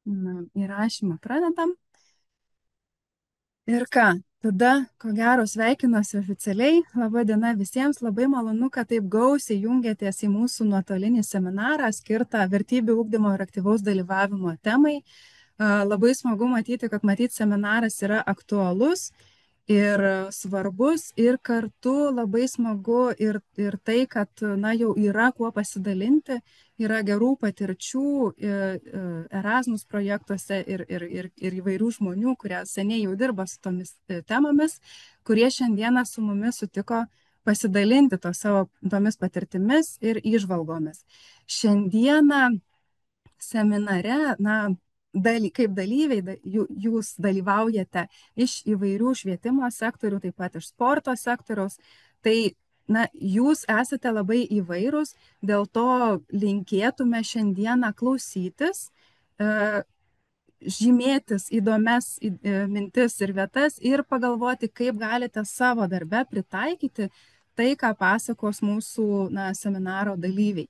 Na, įrašymą pradedam. Ir ką, tada, ko gero, sveikinuosi oficialiai. Labą dieną visiems. Labai malonu, kad taip gausiai jungiatės į mūsų nuotolinį seminarą skirtą vertybių ugdymo ir aktyvaus dalyvavimo temai. Labai smagu matyti, kad seminaras yra aktualus ir svarbus, ir kartu labai smagu ir tai, kad na, jau yra kuo pasidalinti, yra gerų patirčių Erasmus projektuose ir įvairių žmonių, kurie seniai jau dirba su tomis temomis, kurie šiandieną su mumis sutiko pasidalinti tomis patirtimis ir įžvalgomis. Šiandieną seminare, na, kaip dalyviai, jūs dalyvaujate iš įvairių švietimo sektorių, taip pat iš sporto sektoriaus, tai na, jūs esate labai įvairūs, dėl to linkėtume šiandieną klausytis, žymėtis įdomias mintis ir vietas ir pagalvoti, kaip galite savo darbe pritaikyti tai, ką pasakos mūsų seminaro dalyviai.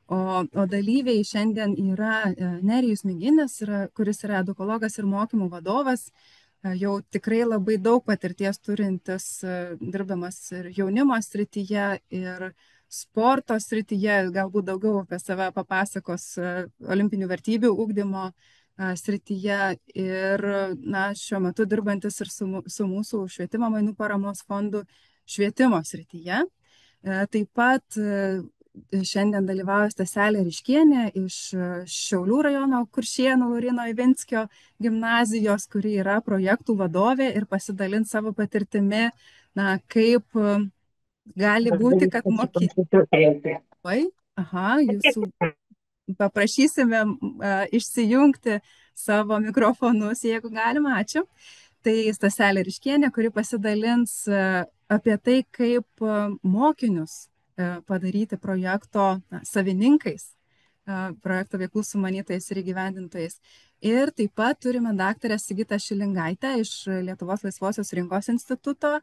O dalyviai šiandien yra Nerijus Miginis, kuris yra edukologas ir mokymų vadovas, jau tikrai labai daug patirties turintis, dirbdamas ir jaunimo srityje, ir sporto srityje, galbūt daugiau apie save papasakos olimpinių vertybių ugdymo srityje ir na, šiuo metu dirbantis ir su mūsų švietimo mainų paramos fondu švietimo srityje. Taip pat šiandien dalyvauja Staselė Ryškienė iš Šiaulių rajono Kuršėnų Laurino Ivinskio gimnazijos, kuri yra projektų vadovė ir pasidalins savo patirtimi, na, kaip gali būti, kad Oi, aha, jūsų paprašysime išsijungti savo mikrofonus, jeigu galima, ačiū. Tai Staselė Ryškienė, kuri pasidalins apie tai, kaip mokinius padaryti projekto savininkais, projekto veiklų sumanytojais ir įgyvendintojais. Ir taip pat turime daktarę Sigitą Šilingaitę iš Lietuvos laisvosios rinkos instituto,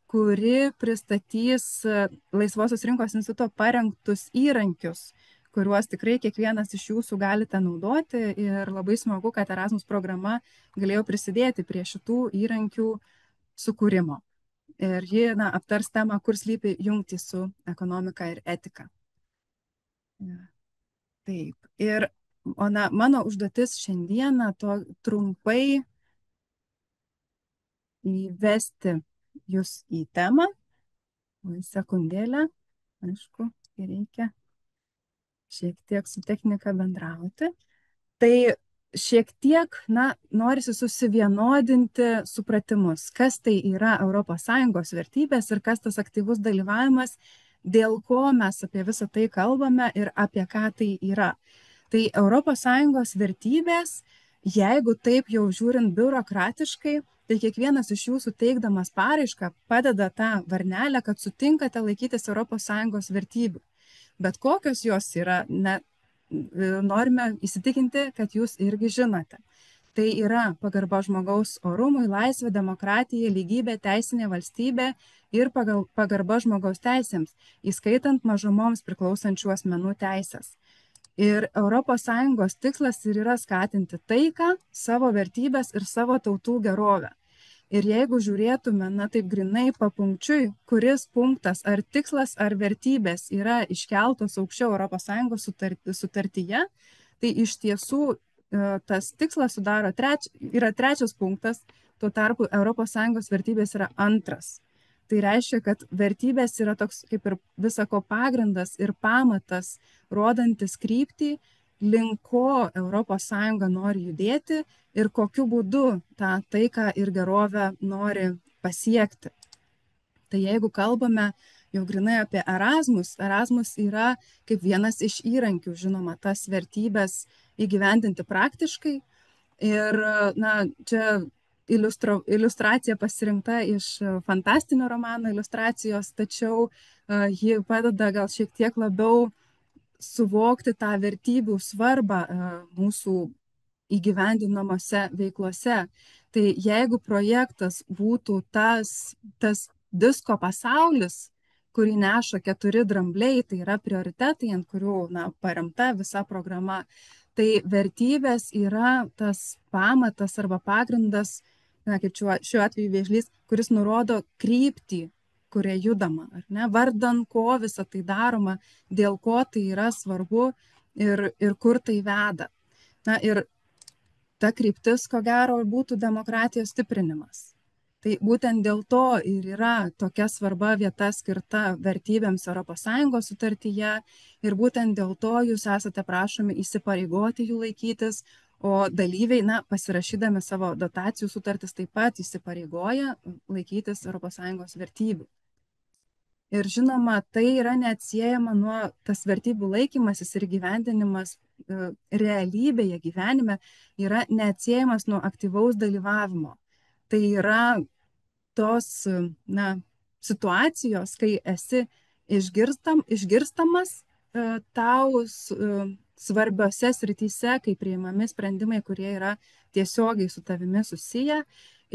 kuri pristatys Laisvosios rinkos instituto parengtus įrankius, kuriuos tikrai kiekvienas iš jūsų galite naudoti ir labai smagu, kad Erasmus programa galėjo prisidėti prie šitų įrankių sukūrimo. Ir ji aptars temą, kur slypi jungtys su ekonomika ir etika. Taip. Ir mano užduotis šiandieną trumpai įvesti jūs į temą. Sekundėlę, aišku, reikia šiek tiek su technika bendrauti. Tai šiek tiek, norisi susivienodinti supratimus, kas tai yra ES vertybės ir kas tas aktyvus dalyvavimas, dėl ko mes apie visą tai kalbame ir apie ką tai yra. Tai ES vertybės, jeigu taip jau žiūrint biurokratiškai, tai kiekvienas iš jūsų teikdamas paraišką padeda tą varnelę, kad sutinkate laikytis ES vertybių. Bet kokios jos yra, norime įsitikinti, kad jūs irgi žinote. Tai yra pagarba žmogaus orumui, laisvė, demokratija, lygybė, teisinė valstybė ir pagarba žmogaus teisėms, įskaitant mažumoms priklausančių asmenų teisės. Ir ES tikslas ir yra skatinti taiką, savo vertybės ir savo tautų gerovę. Ir jeigu žiūrėtume, taip grinai papunkčiui, kuris punktas ar tikslas ar vertybės yra iškeltos aukščiau ES sutartyje, tai iš tiesų tas tikslas yra trečias punktas, tuo tarpu ES vertybės yra antras. Tai reiškia, kad vertybės yra toks kaip ir visako pagrindas ir pamatas, rodantis kryptį, link ko ES nori judėti ir kokiu būdu tą taiką ir gerovę nori pasiekti. Tai jeigu kalbame jau grinai apie Erasmus, Erasmus yra kaip vienas iš įrankių, žinoma, tas vertybės įgyvendinti praktiškai. Ir čia iliustracija pasirinkta iš fantastinio romano iliustracijos, tačiau ji padeda gal šiek tiek labiau suvokti tą vertybių svarbą mūsų įgyvendinamose veiklose. Tai jeigu projektas būtų tas disko pasaulis, kurį neša 4 drambliai, tai yra prioritetai, ant kurių paremta visa programa. Tai vertybės yra tas pamatas arba pagrindas, kaip šiuo atveju Vėžlys, kuris nurodo kryptį, kuria judama, ar ne, vardan ko visą tai daroma, dėl ko tai yra svarbu ir kur tai veda. Ir ta kryptis, ko gero, būtų demokratijos stiprinimas. Tai būtent dėl to ir yra tokia svarba vieta skirta vertybėms ES sutartyje ir būtent dėl to jūs esate prašomi įsipareigoti jų laikytis, o dalyviai, pasirašydami savo dotacijų sutartis, taip pat įsipareigoja laikytis ES vertybių. Ir žinoma, tai yra neatsiejama nuo tas vertybių laikymasis ir gyvendinimas realybėje, gyvenime yra neatsiejamas nuo aktyvaus dalyvavimo. Tai yra tos situacijos, kai esi išgirstamas tau svarbiose srityse, kai priimami sprendimai, kurie yra tiesiogiai su tavimi susiję.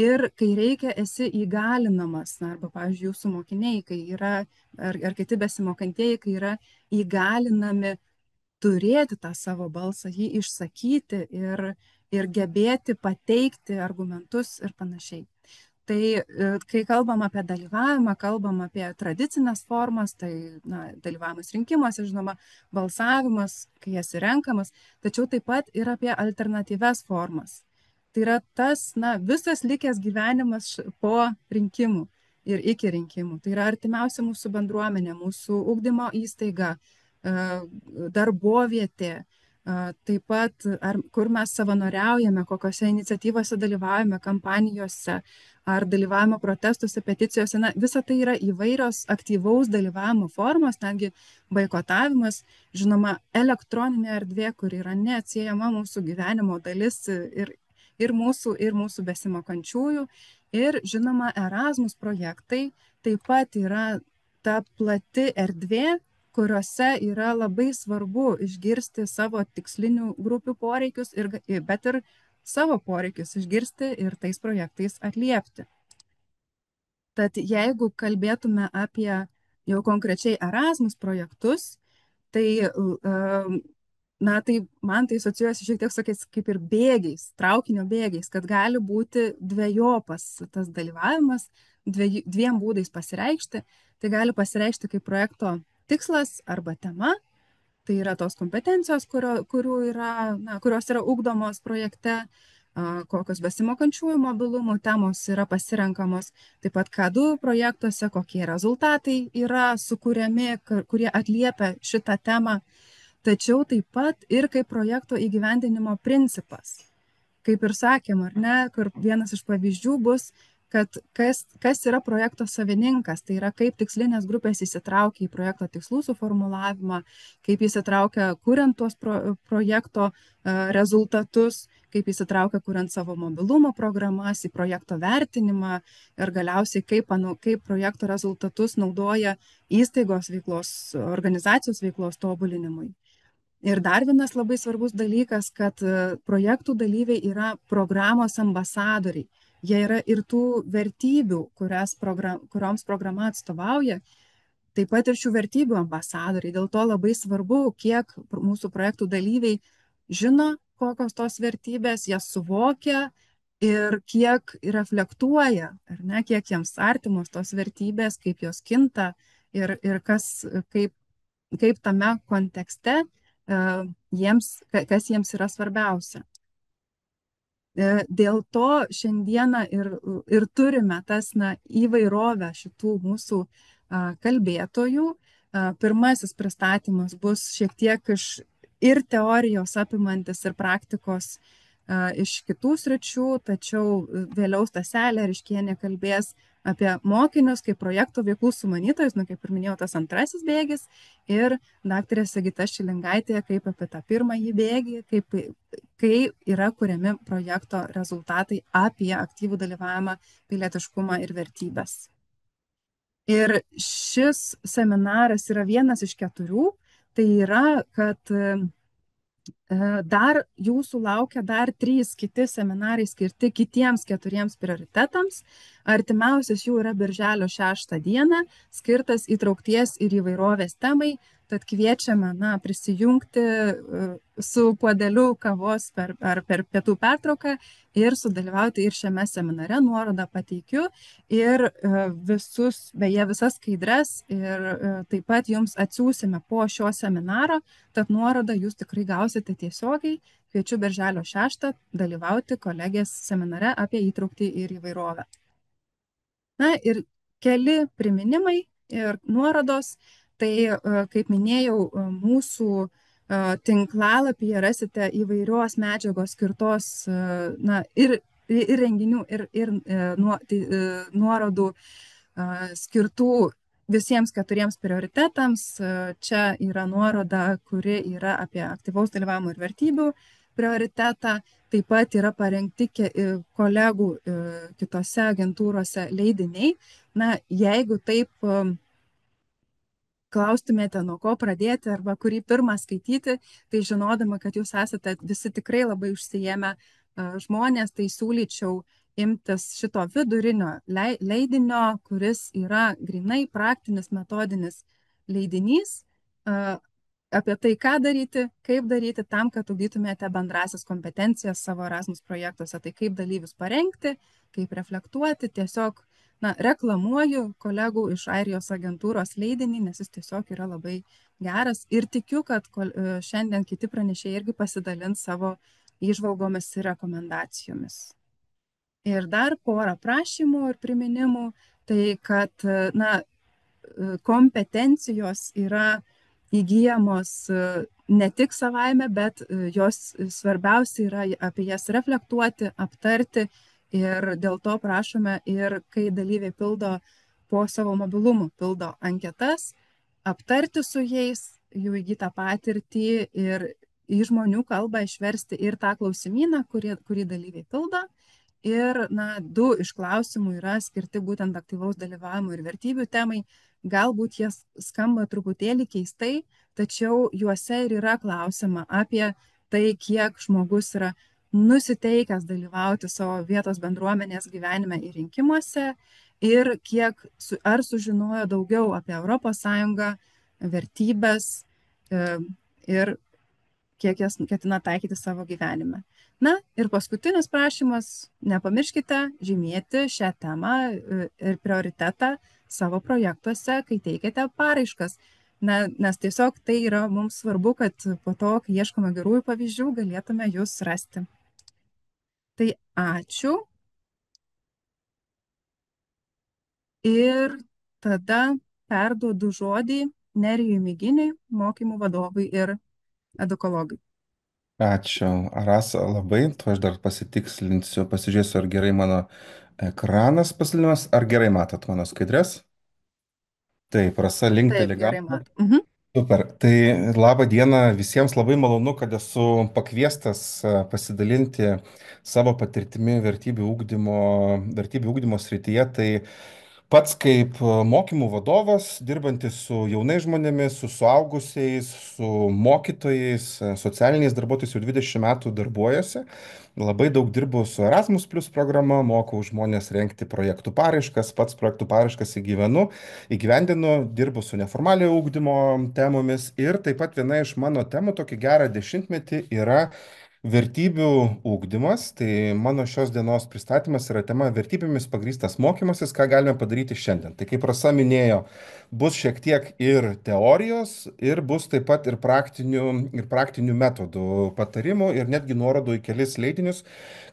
Ir kai reikia, esi įgalinamas, arba, pavyzdžiui, jūsų mokiniai, kai yra, ar kiti besimokantieji, kai yra įgalinami turėti tą savo balsą, jį išsakyti ir gebėti pateikti argumentus ir panašiai. Tai kai kalbam apie dalyvavimą, kalbam apie tradicinės formas, tai dalyvavimas rinkimuose, žinoma, balsavimas, kai esi renkamas, tačiau taip pat ir apie alternatyves formas. Tai yra tas visas likęs gyvenimas po rinkimų ir iki rinkimų. Tai yra artimiausia mūsų bendruomenė, mūsų ugdymo įstaiga, darbovietė, taip pat kur mes savanoriaujame, kokiose iniciatyvose dalyvaujame, kampanijose, ar dalyvavimo protestuose, peticijose. Visa tai yra įvairios aktyvaus dalyvavimo formos, netgi boikotavimas, žinoma, elektroninė erdvė, kuri yra neatsiejama mūsų gyvenimo dalis ir mūsų besimokančiųjų. Ir žinoma, Erasmus projektai taip pat yra ta plati erdvė, kuriuose yra labai svarbu išgirsti savo tikslinių grupių poreikius, bet ir savo poreikius išgirsti ir tais projektais atliepti. Tad jeigu kalbėtume apie jau konkrečiai Erasmus projektus, tai tai man tai asocijuojasi šiek tiek tokiais kaip ir bėgiais, traukinio bėgiais, kad gali būti dvejopas tas dalyvavimas, dviem būdais pasireikšti. Tai gali pasireikšti kaip projekto tikslas arba tema, tai yra tos kompetencijos, kurios yra ugdomos projekte, kokios besimokančiųjų mobilumo temos yra pasirenkamos, taip pat K2 projektuose, kokie rezultatai yra sukūriami, kurie atliepia šitą temą. Tačiau taip pat ir kaip projekto įgyvendinimo principas. Kaip ir sakėm, ar ne, kur vienas iš pavyzdžių bus, kad kas yra projekto savininkas, tai yra kaip tikslinės grupės įsitraukia į projekto tikslų suformulavimą, kaip įsitraukia kuriant tuos projekto rezultatus, kaip įsitraukia kuriant savo mobilumo programas, į projekto vertinimą ir galiausiai kaip projekto rezultatus naudoja įstaigos veiklos, organizacijos veiklos tobulinimui. Ir dar vienas labai svarbus dalykas, kad projektų dalyviai yra programos ambasadoriai. Jie yra ir tų vertybių, kurioms programa atstovauja, taip pat ir šių vertybių ambasadoriai. Dėl to labai svarbu, kiek mūsų projektų dalyviai žino, kokios tos vertybės, jas suvokia ir kiek reflektuoja, ar ne, kiek jiems artimos tos vertybės, kaip jos kinta ir kaip tame kontekste kas jiems yra svarbiausia. Dėl to šiandieną ir turime tas įvairovę šitų mūsų kalbėtojų. Pirmasis pristatymas bus šiek tiek ir teorijos apimantis ir praktikos iš kitų sričių, tačiau vėliau Staselė Ryškienė kalbės apie mokinius kaip projekto veiklų sumanytojus, kaip ir minėjau, tas antrasis bėgis, ir daktarė Sigita Šilingaitė kaip apie tą pirmąjį bėgį, kai yra kuriami projekto rezultatai apie aktyvų dalyvavimą, pilietiškumą ir vertybės. Ir šis seminaras yra vienas iš 4, tai yra, kad Dar jūsų laukia dar 3 kiti seminarai skirti kitiems 4 prioritetams. Artimiausias jų yra Birželio 6 dieną, skirtas įtraukties ir įvairovės temai. Tad kviečiame prisijungti su puodeliu kavos per pietų pertrauką ir sudalyvauti ir šiame seminare. Nuorodą pateikiu ir visas skaidres ir taip pat jums atsiūsime po šio seminaro. Tad nuorodą jūs tikrai gausite tiesiogiai. Kviečiu Birželio 6 dalyvauti kolegės seminare apie įtrauktį ir įvairovę. Na ir keli priminimai ir nuorodos. Tai, kaip minėjau, mūsų tinklalapyje rasite įvairios medžiagos skirtos ir renginių, ir nuorodų skirtų visiems 4 prioritetams. Čia yra nuoroda, kuri yra apie aktyvaus dalyvavimo ir vertybių prioritetą. Taip pat yra parengti kolegų kitose agentūrose leidiniai. Jeigu taip klaustumėte, nuo ko pradėti arba kurį pirmą skaityti, tai žinodama, kad jūs esate visi tikrai labai užsiėmę žmonės, tai siūlyčiau imtis šito vidurinio leidinio, kuris yra grinai praktinis, metodinis leidinys apie tai, ką daryti, kaip daryti tam, kad ugdytumėte bendrasias kompetencijas savo Erasmus projektuose. Tai kaip dalyvius parengti, kaip reflektuoti, tiesiog reklamuoju kolegų iš Airijos agentūros leidinį, nes jis tiesiog yra labai geras ir tikiu, kad šiandien kiti pranešėjai irgi pasidalins savo įžvalgomis ir rekomendacijomis. Ir dar porą prašymų ir priminimų, tai kad kompetencijos yra įgyjamos ne tik savaime, bet jos svarbiausia yra apie jas reflektuoti, aptarti. Ir dėl to prašome ir kai dalyviai pildo po savo mobilumu, pildo anketas, aptarti su jais jų įgytą patirtį ir į žmonių kalbą išversti ir tą klausimyną, kurį dalyviai pildo. Ir 2 iš klausimų yra skirti būtent aktyvaus dalyvavimo ir vertybių temai. Galbūt jie skamba truputėlį keistai, tačiau juose ir yra klausima apie tai, kiek žmogus yra nusiteikęs dalyvauti savo vietos bendruomenės gyvenime ir rinkimuose ir ar sužinojo daugiau apie ES, vertybės ir kiek jas ketina taikyti savo gyvenime. Ir paskutinis prašymas, nepamirškite žymėti šią temą ir prioritetą savo projektuose, kai teikiate paraiškas. Nes tiesiog tai yra mums svarbu, kad po to, kai ieškome gerųjų pavyzdžių, galėtume jūs rasti. Tai ačiū. Ir tada perduodu žodį Nerijui Miginiui, mokymų vadovui ir edukologui. Ačiū, Rasa, labai. Tuo aš dar pasitikslinsiu, pasižiūrėsiu, ar gerai mano ekranas pasidalinamas, ar gerai matot mano skaidres. Taip, Rasa linktelė Taip, gerai galvą. matau. Super. Tai laba diena visiems, labai malonu, kad esu pakviestas pasidalinti savo patirtimi vertybių ugdymo srityje. Tai pats kaip mokymų vadovas, dirbantis su jaunais žmonėmis, su suaugusiais, su mokytojais, socialiniais darbuotojais jau 20 metų darbuojuosi. Labai daug dirbu su Erasmus Plus programa, mokau žmonės renkti projektų paraiškas, pats projektų paraiškas įgyvendinu, dirbu su neformaliojo ugdymo temomis ir taip pat viena iš mano temų tokį gerą dešimtmetį yra vertybių ugdymas. Tai mano šios dienos pristatymas yra tema vertybėmis pagrįstas mokymasis, ką galime padaryti šiandien. Tai kaip Rasa minėjo, bus šiek tiek ir teorijos, ir bus taip pat ir praktinių metodų, patarimų ir netgi nuorodų į kelis leidinius,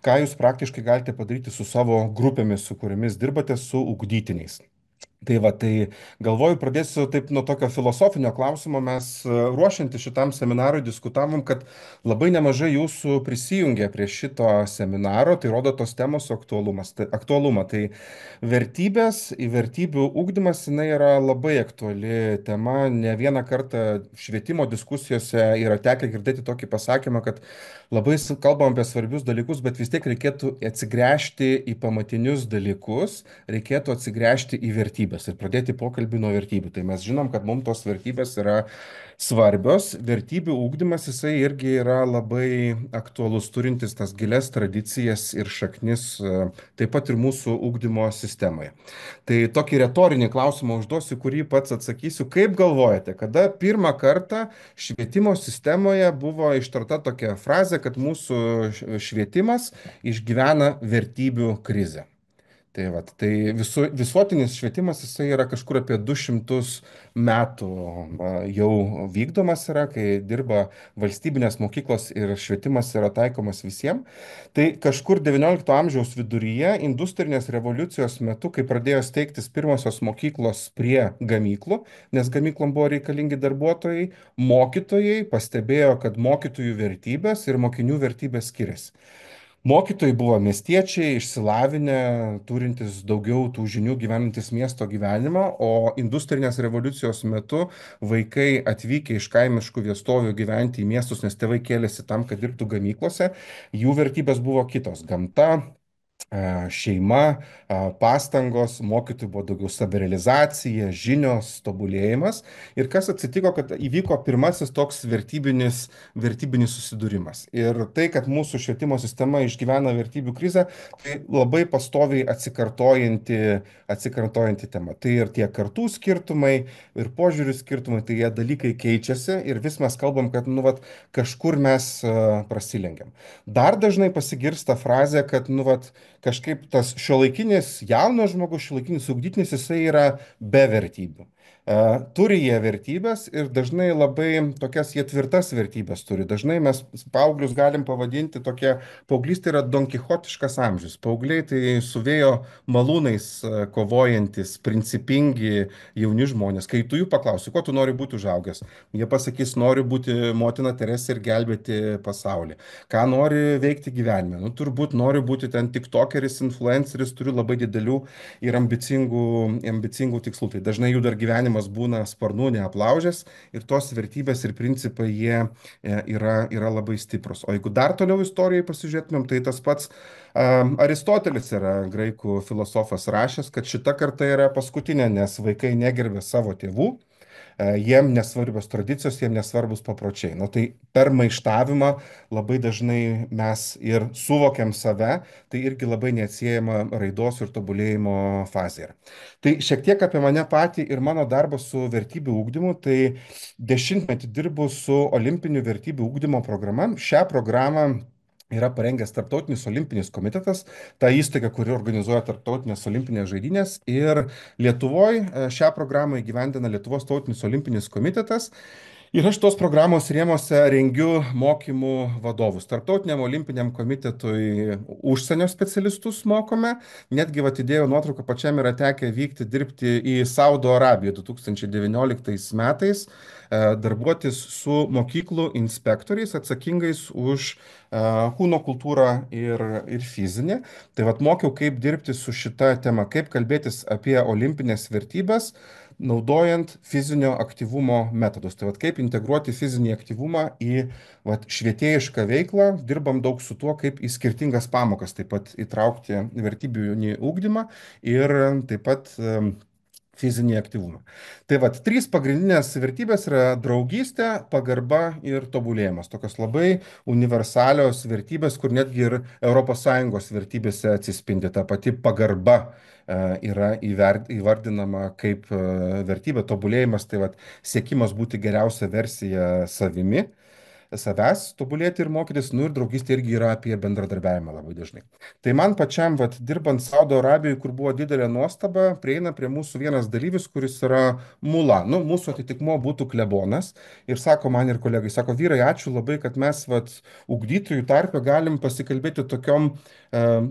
ką jūs praktiškai galite padaryti su savo grupėmis, su kuriamis dirbate, su ugdytiniais. Tai galvoju, pradėsiu taip nuo tokio filosofinio klausimo. Mes ruošiantis šitam seminarui diskutavom, kad labai nemažai jūsų prisijungė prie šito seminaro, tai rodo tos temos aktualumą. Tai vertybės, į vertybių ugdymas, jinai yra labai aktuali tema. Ne vieną kartą švietimo diskusijose yra tekę girdėti tokį pasakymą, kad labai kalbam apie svarbius dalykus, bet vis tiek reikėtų atsigręžti į pamatinius dalykus, reikėtų atsigręžti į vertybės. vertybės ir pradėti pokalbį nuo vertybių. Tai mes žinom, kad mums tos vertybės yra svarbios. Vertybių ūkdymas jisai irgi yra labai aktualus, turintis tas gilias tradicijas ir šaknis, taip pat ir mūsų ūkdymo sistemoje. Tai tokį retorinį klausimą užduosiu, kurį pats atsakysiu. Kaip galvojate, kada pirmą kartą švietimo sistemoje buvo ištarta tokia frazė, kad mūsų švietimas išgyvena vertybių krizę? Tai, vat, tai visuotinis švietimas, jisai yra kažkur apie 200 metų jau vykdomas yra, kai dirba valstybinės mokyklos ir švietimas yra taikomas visiems. Tai kažkur XIX amžiaus viduryje, industrinės revoliucijos metu, kai pradėjo steigtis pirmosios mokyklos prie gamyklų, nes gamyklom buvo reikalingi darbuotojai, mokytojai pastebėjo, kad mokytojų vertybės ir mokinių vertybės skiriasi. Mokytojai buvo miestiečiai, išsilavinę, turintys daugiau tų žinių, gyvenantis miesto gyvenimą, o industrinės revoliucijos metu vaikai atvykę iš kaimiškų vietovių gyventi į miestus, nes tėvai kėlėsi tam, kad dirbtų gamyklose, jų vertybės buvo kitos - gamta, šeima, pastangos, mokytojų buvo daugiau savirealizacija, žinios, tobulėjimas. Ir kas atsitiko, kad įvyko pirmasis toks vertybinis susidūrimas. Ir tai, kad mūsų švietimo sistema išgyvena vertybių krizę, tai labai pastoviai atsikartojanti tema. Tai ir tie kartų skirtumai, ir požiūrių skirtumai, tai jie dalykai keičiasi ir vis mes kalbam, kad nu, vat, kažkur mes prasilenkiam. Dar dažnai pasigirsta frazė, kad nu, vat, kažkaip tas šiuolaikinis jaunas žmogus, šiuolaikinis ugdytinis, jisai yra be vertybių. Turi jie vertybės ir dažnai labai tokias jie tvirtas vertybės turi. Dažnai mes paauglius galim pavadinti tokie, paauglystė yra donkichotiškas amžius. Paaugliai tai su vėjo malūnais kovojantis, principingi jauni žmonės. Kai tu jų paklausi, ko tu nori būti užaugęs, jie pasakys, noriu būti motina Teresė ir gelbėti pasaulį. Ką nori veikti gyvenime? Nu, turbūt noriu būti ten tiktokeris, influenceris, turiu labai didelių ir ambicingų tikslų. Tai dažnai jų dar gyvenimas būna sparnų neaplaužęs ir tos vertybės ir principai jie yra labai stiprus. O jeigu dar toliau istorijai pasižiūrėtumėm, tai tas pats Aristotelis yra graikų filosofas rašęs, kad šita karta yra paskutinė, nes vaikai negerbė savo tėvų. Jiem nesvarbios tradicijos, jiem nesvarbus papročiai. Nu, tai per maištavimą labai dažnai mes ir suvokiam save, tai irgi labai neatsiejama raidos ir tobulėjimo fazė yra. Tai šiek tiek apie mane patį ir mano darbą su vertybių ūkdymu. Tai 10 metį dirbu su olimpinių vertybių ūkdymo programa. Šią programą yra parengęs Tarptautinis olimpinis komitetas, ta įstaiga, kuri organizuoja Tarptautinės olimpinės žaidynės. Ir Lietuvoje šią programą įgyvendina Lietuvos Tautinis olimpinis komitetas. Ir aš tos programos rėmose rengiu mokymų vadovus. Tarptautiniam olimpiniam komitetui užsienio specialistus mokome. Netgi atidėjau nuotrauką, pačiam yra tekę vykti dirbti į Saudo Arabiją 2019 metais, darbuotis su mokyklų inspektoriais atsakingais už kūno kultūrą ir fizinį. Tai mokiau, kaip dirbti su šita tema, kaip kalbėtis apie olimpinės vertybės, naudojant fizinio aktyvumo metodus. Tai kaip integruoti fizinį aktyvumą į švietėjišką veiklą. Dirbam daug su tuo, kaip į skirtingas pamokas taip pat įtraukti vertybinį ugdymą ir taip pat fizinį aktyvumą. Tai 3 pagrindinės vertybės yra draugystė, pagarba ir tobulėjimas. Tokios labai universalios vertybės, kur netgi ir ES vertybėse atsispindi. Ta pati pagarba yra įvardinama kaip vertybė, tobulėjimas, tai siekimas būti geriausia versija savęs tobulėti ir mokytis, nu ir draugystė irgi yra apie bendradarbiavimą labai dažnai. Tai man pačiam, dirbant Saudo Arabijoje, kur buvo didelė nuostaba, prieina prie mūsų vienas dalyvis, kuris yra mula. Nu, mūsų atitikmuo būtų klebonas. Ir sako man ir kolegai, sako, vyrai, ačiū labai, kad mes ugdytojų tarpe galim pasikalbėti tokiom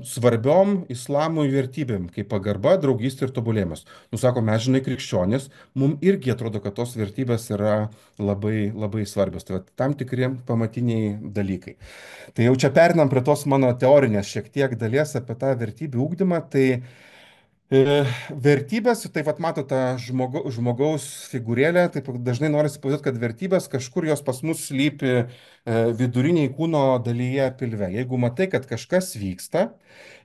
svarbiom islamui vertybėm, kaip pagarba, draugystė ir tobulėjimas. Nu, sako, mes žinai krikščionis, mums irgi atrodo, kad tos vertybės yra labai, labai svarbios. Tai tam tikri pamatiniai dalykai. Tai jau čia perinam prie tos mano teorinės šiek tiek dalies apie tą vertybių ugdymą. Tai vertybės, tai mato tą žmogaus figūrėlę, taip dažnai norisi pažiūrėti, kad vertybės kažkur jos pas mus slypi viduriniai kūno dalyje pilve. Jeigu matai, kad kažkas vyksta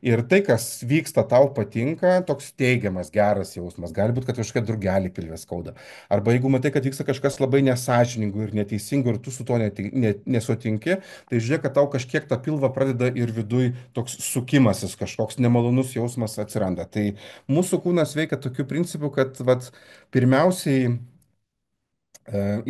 Ir tai, kas vyksta, tau patinka, toks teigiamas, geras jausmas. Gali būti, kad kažkokia drugelį pilvė skauda. Arba jeigu matai, kad vyksta kažkas labai nesažiningų ir neteisingų ir tu su to nesutinki, tai žiūrėk, kad tau kažkiek tą pilvą pradeda ir viduj toks sukimasis, kažkoks nemalonus jausmas atsiranda. Tai mūsų kūnas veikia tokiu principu, kad vat, pirmiausiai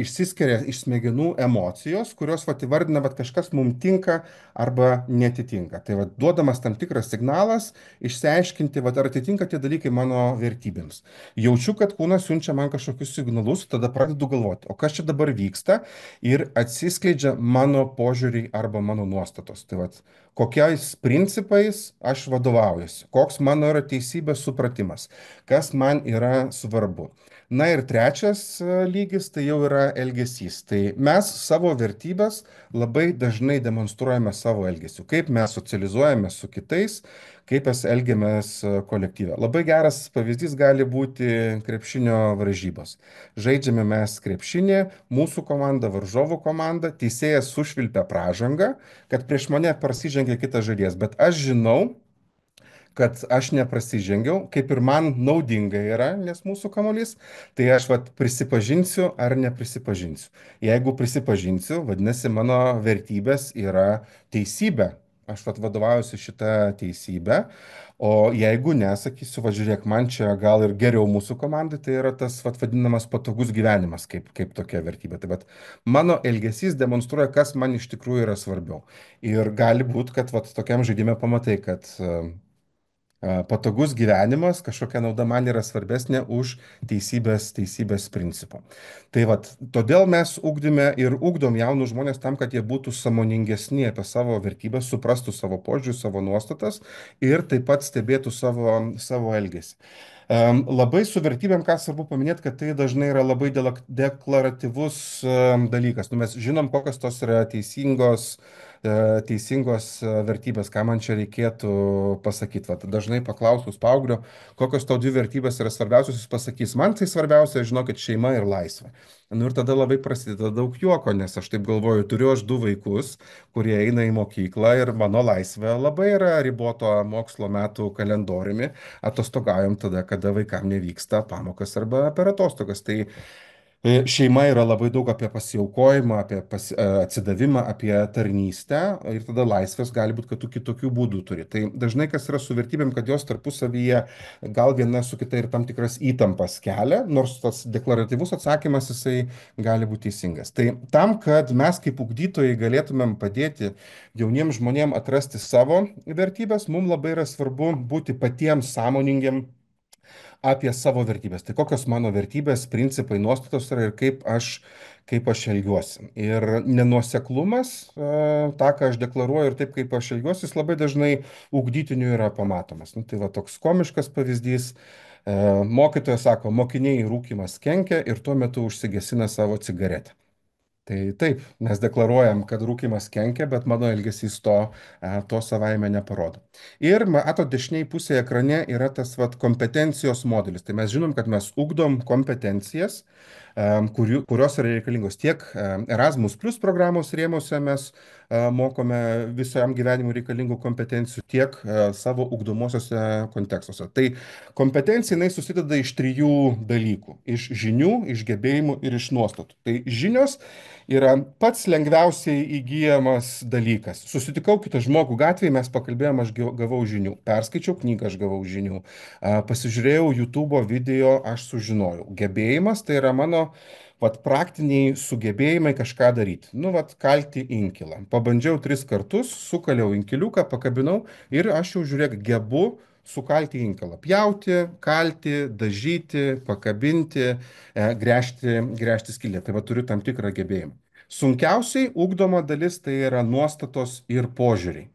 išsiskiria iš smegenų emocijos, kurios vat, įvardina, kad kažkas mums tinka arba netitinka. Tai vat, duodamas tam tikras signalas, išsiaiškinti, vat, ar atitinka tie dalykai mano vertybėms. Jaučiu, kad kūnas siunčia man kažkokius signalus, tada pradedu galvoti, o kas čia dabar vyksta ir atsiskleidžia mano požiūriai arba mano nuostatos. Tai vat, kokiais principais aš vadovaujuosi, koks mano yra teisybės supratimas, kas man yra svarbu. Na ir trečias lygis tai jau yra elgesys. Tai mes savo vertybės labai dažnai demonstruojame savo elgesiu, kaip mes socializuojame su kitais, kaip mes elgiamės kolektyve. Labai geras pavyzdys gali būti krepšinio varžybos. Žaidžiame mes krepšinį, mūsų komanda, varžovų komanda, teisėjas sušvilpia pražangą, kad prieš mane prasižengė kitas žaidėjas, bet aš žinau, kad aš neprasižengiau, kaip ir man naudinga yra, nes mūsų kamuolys, tai aš vat, prisipažinsiu ar neprisipažinsiu. Jeigu prisipažinsiu, vadinasi, mano vertybės yra teisybė. Aš vat, vadovaujuosi šitą teisybę, o jeigu nesakysiu, važiuok, man čia gal ir geriau mūsų komandai, tai yra tas vat, vadinamas patogus gyvenimas kaip tokia vertybė. Tai vat, mano elgesys demonstruoja, kas man iš tikrųjų yra svarbiau. Ir gali būti, kad vat, tokiam žaidimui pamatai, kad patogus gyvenimas, kažkokia nauda man yra svarbesnė už teisybės principą. Tai vat, todėl mes ugdome ir ugdom jaunus žmonės tam, kad jie būtų sąmoningesni apie savo vertybės, suprastų savo požiūrį, savo nuostatas ir taip pat stebėtų savo elgesį. Labai su vertybėm, ką svarbu paminėti, kad tai dažnai yra labai deklaratyvus dalykas. Nu, mes žinom, kokios tos yra teisingos vertybės, ką man čia reikėtų pasakyti. Vat, dažnai paklausus paauglio, kokios tau dvi vertybės yra svarbiausios, jis pasakys, man tai svarbiausia, žinokit, šeima ir laisvė. Nu ir tada labai prasideda daug juoko, nes aš taip galvoju, turiu aš du vaikus, kurie eina į mokyklą ir mano laisvė labai yra riboto mokslo metų kalendoriumi, atostogaujam tada, kada vaikam nevyksta pamokas arba per atostogas. Tai šeima yra labai daug apie pasiaukojimą, apie atsidavimą, apie tarnystę ir tada laisvės gali būti, kad tu kitokių būdų turi. Tai dažnai kas yra su vertybėm, kad jos tarpusavyje gal viena su kita ir tam tikras įtampas kelia, nors tas deklaratyvus atsakymas jisai gali būti teisingas. Tai tam, kad mes kaip ugdytojai galėtumėm padėti jauniems žmonėms atrasti savo vertybės, mums labai yra svarbu būti patiems sąmoningiam apie savo vertybės. Tai kokios mano vertybės, principai, nuostatos yra ir kaip aš elgiuosi. Ir nenuoseklumas, tą, ką aš deklaruoju ir taip, kaip aš elgiuosi, jis labai dažnai ugdytiniu yra pamatomas. Nu, tai va toks komiškas pavyzdys. Mokytojas sako, mokiniai rūkimas kenkia ir tuo metu užsigesina savo cigaretę. Tai taip, mes deklaruojam, kad rūkimas kenkia, bet mano elgesys to savaime neparodo. Ir matot, dešiniai pusėje ekrane yra tas vat, kompetencijos modelis. Tai mes žinom, kad mes ugdom kompetencijas, kurios yra reikalingos tiek Erasmus Plus programos rėmose mes mokome visam gyvenimui reikalingų kompetencijų, tiek savo ugdomosiuose kontekstuose. Tai kompetencija jinai susideda iš trijų dalykų - iš žinių, iš gebėjimų ir iš nuostatų. Tai žinios yra pats lengviausiai įgyjamas dalykas. Susitikau kitą žmogų gatvėje, mes pakalbėjom, aš gavau žinių. Perskaičiau knygą, aš gavau žinių. Pasižiūrėjau YouTube video, aš sužinojau. Gebėjimas tai yra mano vat, praktiniai sugebėjimai kažką daryti. Nu, vat, kalti inkilą. Pabandžiau 3 kartus, sukaliau inkiliuką, pakabinau ir aš jau žiūrėk, gebu sukalti inkilą. Pjauti, kalti, dažyti, pakabinti, gręžti skylę. Tai va turiu tam tikrą gebėjimą. Sunkiausiai ugdoma dalis tai yra nuostatos ir požiūriai.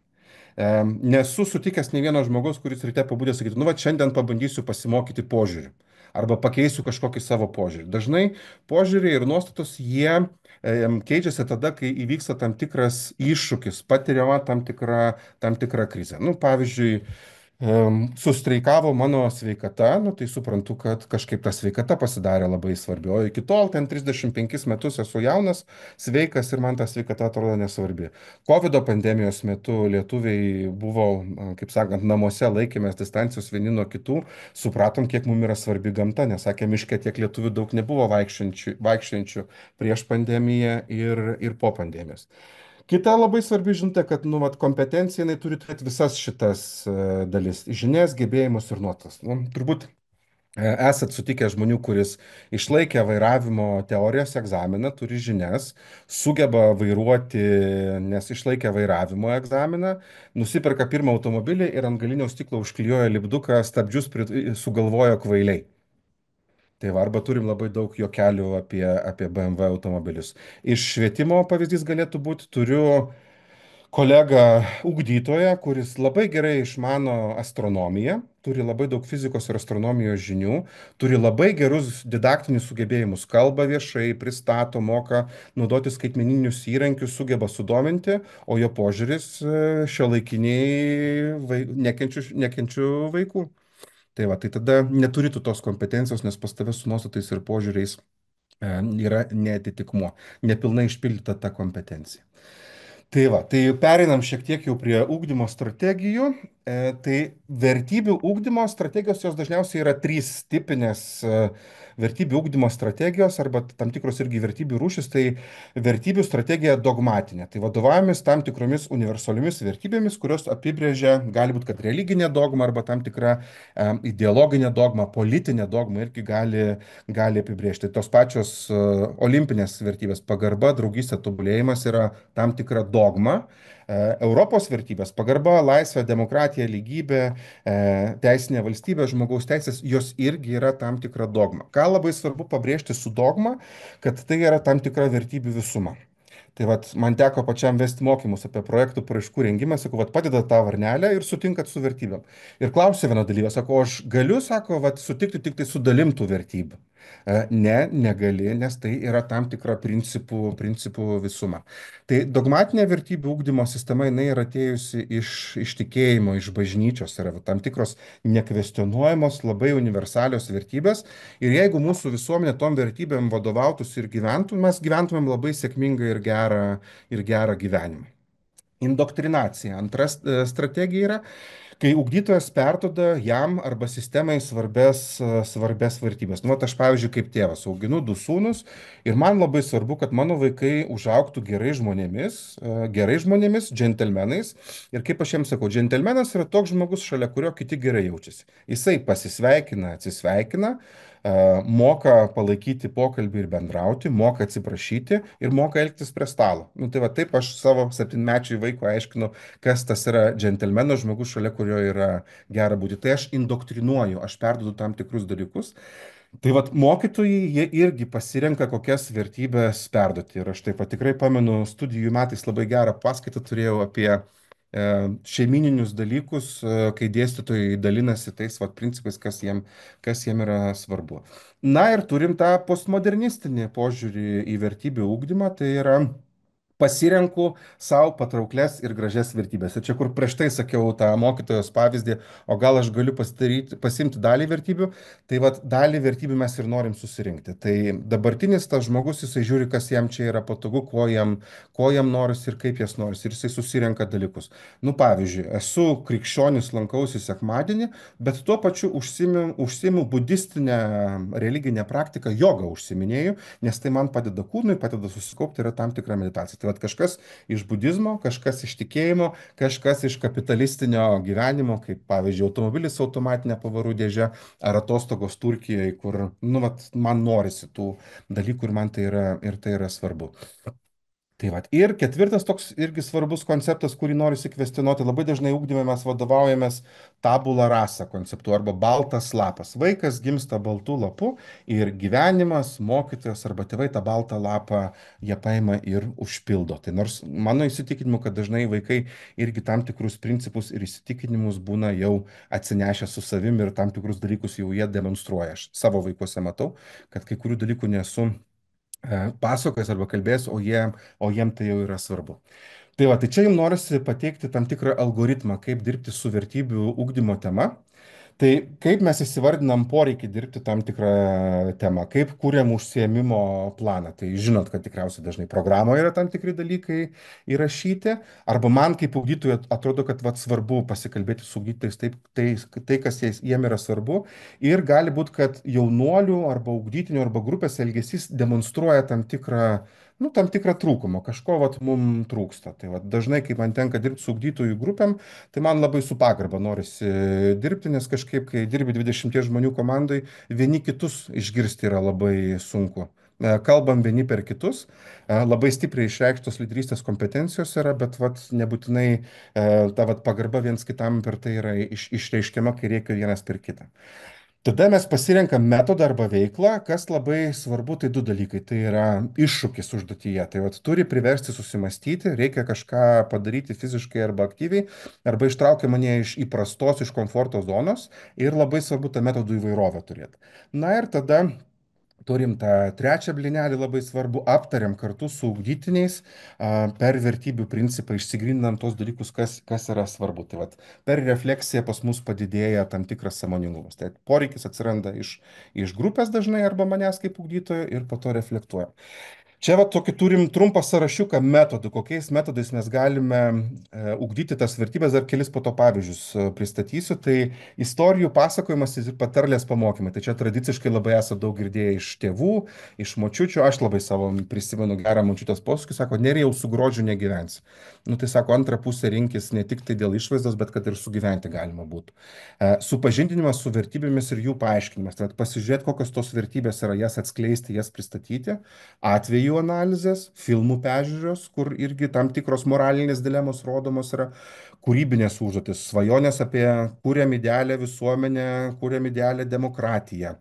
Nesu sutikęs ne vieno žmogaus, kuris ryte pabudęs sakytų, nu va šiandien pabandysiu pasimokyti požiūrį. Arba pakeisiu kažkokį savo požiūrį. Dažnai požiūriai ir nuostatos jie keičiasi tada, kai įvyksta tam tikras iššūkis, patiriama tam tikra krizė. Nu, pavyzdžiui, Sustreikavo mano sveikata, nu tai suprantu, kad kažkaip ta sveikata pasidarė labai svarbi. O iki tol ten 35 metus esu jaunas, sveikas ir man ta sveikata atrodo nesvarbi. COVID pandemijos metu lietuviai buvo, kaip sakant, namuose laikėmės distancijos vieni nuo kitų, supratom, kiek mums yra svarbi gamta, nes sakė, miške tiek lietuvių daug nebuvo vaikščiančių prieš pandemiją ir po pandemijos. Kita labai svarbi žinutė, kad nu, vat, kompetencija jinai turi turėti visas šitas dalis - žinias, gebėjimus ir nuotas. Nu, turbūt esat sutikę žmonių, kuris išlaikė vairavimo teorijos egzaminą, turi žinias, sugeba vairuoti, nes išlaikė vairavimo egzaminą, nusiperka pirmą automobilį ir ant galinio stiklo užklijuoja lipduką, stabdžius sugalvojo kvailiai. Tai va, arba turim labai daug juokelių apie BMW automobilius. Iš švietimo pavyzdys galėtų būti, turiu kolegą ugdytoją, kuris labai gerai išmano astronomiją, turi labai daug fizikos ir astronomijos žinių, turi labai gerus didaktinius sugebėjimus, kalba viešai, pristato, moka naudoti skaitmeninius įrankius, sugeba sudominti, o jo požiūris šio laikiniai nekenčių vaikų. Tai va, tai tada neturi tu tos kompetencijos, nes pas tave su nuostatais ir požiūriais yra netitikmuo, nepilnai išpildyta ta kompetencija. Tai va, tai pereinam šiek tiek jau prie ūkdymo strategijų. Tai vertybių ūkdymo strategijos jos dažniausiai yra trys tipinės vertybių ūkdymo strategijos arba tam tikros irgi vertybių rūšis. Tai vertybių strategija dogmatinė. Tai vadovavimis tam tikromis universaliomis vertybėmis, kurios apibrėžia, gali būti, kad religinė dogma arba tam tikra ideologinė dogma, politinė dogma irgi gali apibrėžti. Tos pačios olimpinės vertybės - pagarba, draugystė, tobulėjimas yra tam tikra dogma. Europos vertybės - pagarba, laisvė, demokratija, lygybė, teisinė valstybė, žmogaus teisės - jos irgi yra tam tikra dogma. Ką labai svarbu pabrėžti su dogma, kad tai yra tam tikra vertybių visuma. Tai vat, man teko pačiam vesti mokymus apie projektų paraiškų rengimą, sakau, vat, padeda tą varnelę ir sutinkat su vertybėm. Ir klausė viena dalyvė, sako, aš galiu, sako, vat, sutikti tik tai su dalimtų vertybių. Ne, negali, nes tai yra tam tikra principų visuma. Tai dogmatinė vertybių ūkdymo sistema, jinai yra atėjusi iš tikėjimo, iš bažnyčios, yra tam tikros nekvestionuojamos, labai universalios vertybės. Ir jeigu mūsų visuomenė tom vertybėm vadovautųsi ir gyventų, mes gyventumėm labai sėkmingą ir gerą gyvenimą. Indoktrinacija. Antras strategija yra, kai ugdytojas perduoda jam arba sistemai svarbes vertybės. Nu, vat aš, pavyzdžiui, kaip tėvas auginu du sūnus ir man labai svarbu, kad mano vaikai užaugtų gerai žmonėmis, džentelmenais. Ir kaip aš jiems sakau, džentelmenas yra toks žmogus, šalia kurio kiti gerai jaučiasi. Jisai pasisveikina, atsisveikina, moka palaikyti pokalbį ir bendrauti, moka atsiprašyti ir moka elgtis prie stalo. Nu, tai va taip aš savo 7-mečiui vaikui aiškinu, kas tas yra džentelmenas, žmogus, šalia kurio yra gera būti. Tai aš indoktrinuoju, aš perduodu tam tikrus dalykus. Tai vat mokytojai, jie irgi pasirenka, kokias vertybės perduoti. Ir aš taip pat tikrai pamenu, studijų metais labai gerą paskaitą turėjau apie šeimininius dalykus, kai dėstytojai dalinasi tais vat principais, kas jiem yra svarbu. Na ir turim tą postmodernistinį požiūrį į vertybių ūkdymą, tai yra pasirenku savo patrauklias ir gražias vertybės. Ir čia, kur prieš tai sakiau tą mokytojos pavyzdį, o gal aš galiu pasimti dalį vertybių, tai vad dalį vertybių mes ir norim susirinkti. Tai dabartinis tas žmogus, jisai žiūri, kas jam čia yra patogu, ko jam noris ir kaip jas noris. Ir jisai susirenka dalykus. Nu, pavyzdžiui, esu krikščionis, lankausi sekmadienį, bet tuo pačiu užsiimu budistinę religinę praktiką, jogą užsiminėjau, nes tai man padeda kūnui, padeda susikaupti, yra tam tikra meditacija. Tai vat kažkas iš budizmo, kažkas iš tikėjimo, kažkas iš kapitalistinio gyvenimo, kaip pavyzdžiui automobilis automatinė pavarų dėžė ar atostogos Turkijoje, kur, nu, vat, man norisi tų dalykų ir tai yra svarbu. Tai vat. Ir ketvirtas toks irgi svarbus konceptas, kurį noriu kvestionuoti. Labai dažnai ugdyme mes vadovaujamės tabula rasa konceptu arba baltas lapas. Vaikas gimsta baltų lapų ir gyvenimas, mokytojas arba tėvai tą baltą lapą jie paima ir užpildo. Tai nors mano įsitikinimu, kad dažnai vaikai irgi tam tikrus principus ir įsitikinimus būna jau atsinešę su savimi ir tam tikrus dalykus jau jie demonstruoja. Aš savo vaikuose matau, kad kai kurių dalykų nesu pasakojęs arba kalbėjęs, o jiem tai jau yra svarbu. Tai va, tai čia jums norisi pateikti tam tikrą algoritmą, kaip dirbti su vertybių ugdymo tema. Tai kaip mes įsivardinam poreikį dirbti tam tikrą temą, kaip kūrėm užsiemimo planą. Tai žinot, kad tikriausiai dažnai programoje yra tam tikri dalykai įrašyti, arba man kaip ugdytojui atrodo, kad vat, svarbu pasikalbėti su ugdytojais taip, tai kas jiem yra svarbu. Ir gali būti, kad jaunuolių arba ugdytinių arba grupės elgesys demonstruoja tam tikrą trūkumą, kažko vat, mums trūksta. Tai vat, dažnai, kai man tenka dirbti su ugdytojų grupėm, tai man labai su pagarba norisi dirbti, nes kažkaip, kai dirbi 20 žmonių komandai, vieni kitus išgirsti yra labai sunku. Kalbam vieni per kitus, labai stipriai išreikštos lyderystės kompetencijos yra, bet vat, nebūtinai ta vat, pagarba viens kitam per tai yra išreiškiama, kai reikia vienas per kitą. Tada mes pasirenkam metodą arba veiklą, kas labai svarbu, tai du dalykai. Tai yra iššūkis užduotyje. Tai vat, turi priversti susimastyti, reikia kažką padaryti fiziškai arba aktyviai, arba ištraukia mane iš įprastos, iš komforto zonos ir labai svarbu tą metodų įvairovę turėti. Na ir tada turim tą trečią blinelį labai svarbu, aptariam kartu su ugdytiniais per vertybių principą, išsigryninam tos dalykus, kas yra svarbu. Tai vat, per refleksiją pas mus padidėja tam tikras sąmoningumas. Tai poreikis atsiranda iš grupės dažnai arba manęs kaip ugdytojo ir po to reflektuojam. Čia va tokį turim trumpą sąrašiuką metodų, kokiais metodais mes galime ugdyti tas vertybės, dar kelis po to pavyzdžius pristatysiu. Tai istorijų pasakojimas ir patarlės pamokymai. Tai čia tradiciškai labai esate daug girdėję iš tėvų, iš močiučių. Aš labai savo prisimenu gerą močiutės posakį, sako, nerijau su grožiu negyvensi. Nu tai sako, antrą pusę rinkis ne tik tai dėl išvaizdos, bet kad ir sugyventi galima būtų. Supažindinimas su vertybėmis ir jų paaiškinimas. Tai pasižiūrėti, kokios tos vertybės yra, jas atskleisti, jas pristatyti. Atvejų analizės, filmų peržiūros, kur irgi tam tikros moralinės dilemos rodomos yra, kūrybinės užduotis, svajonės apie kūriam idealią visuomenę, kūriam idealią demokratiją,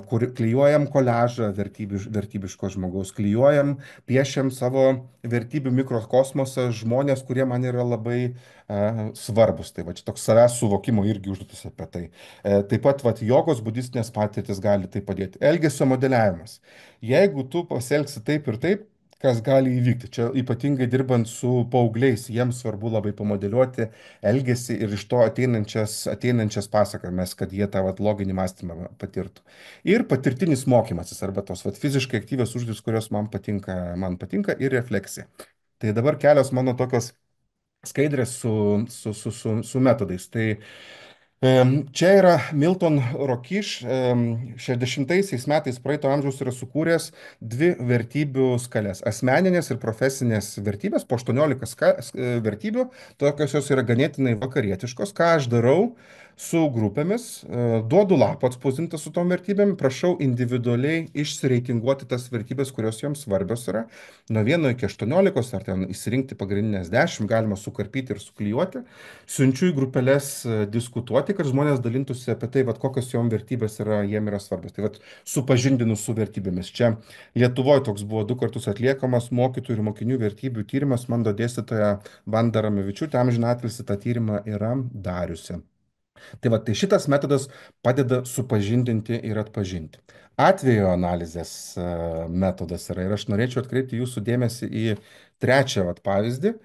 kur klyjuojam koliažą vertybiško žmogaus, klyjuojam, piešiam savo vertybių mikrokosmosą žmonės, kurie man yra labai svarbus. Tai va čia toks savęs suvokimo irgi užduotis apie tai. Taip pat vat, jogos budistinės patirtis gali tai padėti. Elgesio modeliavimas. Jeigu tu pasielgsi taip ir taip, kas gali įvykti. Čia ypatingai dirbant su paaugliais, jiems svarbu labai pamodeliuoti elgesį ir iš to ateinančias pasakojimas, kad jie tą vat, loginį mąstymą patirtų. Ir patirtinis mokymasis, arba tos vat, fiziškai aktyvios užduotis, kurios man patinka ir refleksija. Tai dabar kelios mano tokios skaidrės su metodais. Tai čia yra Milton Rokiš, 60 metais praeito amžiaus yra sukūręs dvi vertybių skales - asmeninės ir profesinės vertybės, po 18 vertybių, tokios jos yra ganėtinai vakarietiškos. Ką aš darau su grupėmis, duodu lapą atspausdintą su tom vertybėm, prašau individualiai išsireitinguoti tas vertybės, kurios joms svarbios yra, nuo 1 iki 18, ar ten įsirinkti pagrindinės 10, galima sukarpyti ir suklijuoti. Siunčiu į grupelės diskutuoti, kad žmonės dalintųsi apie tai, vat, kokios jom vertybės jiem yra svarbios. Tai vat, supažindinu su vertybėmis. Čia Lietuvoje toks buvo 2 kartus atliekamas mokytojų ir mokinių vertybių tyrimas. Mano dėstytoja Vanda Ramevičiūtė amžinatilsį tą tyrimą yra dariusi. Tai va, tai šitas metodas padeda supažindinti ir atpažinti. Atvejo analizės metodas yra ir aš norėčiau atkreipti jūsų dėmesį į trečią vat, pavyzdį.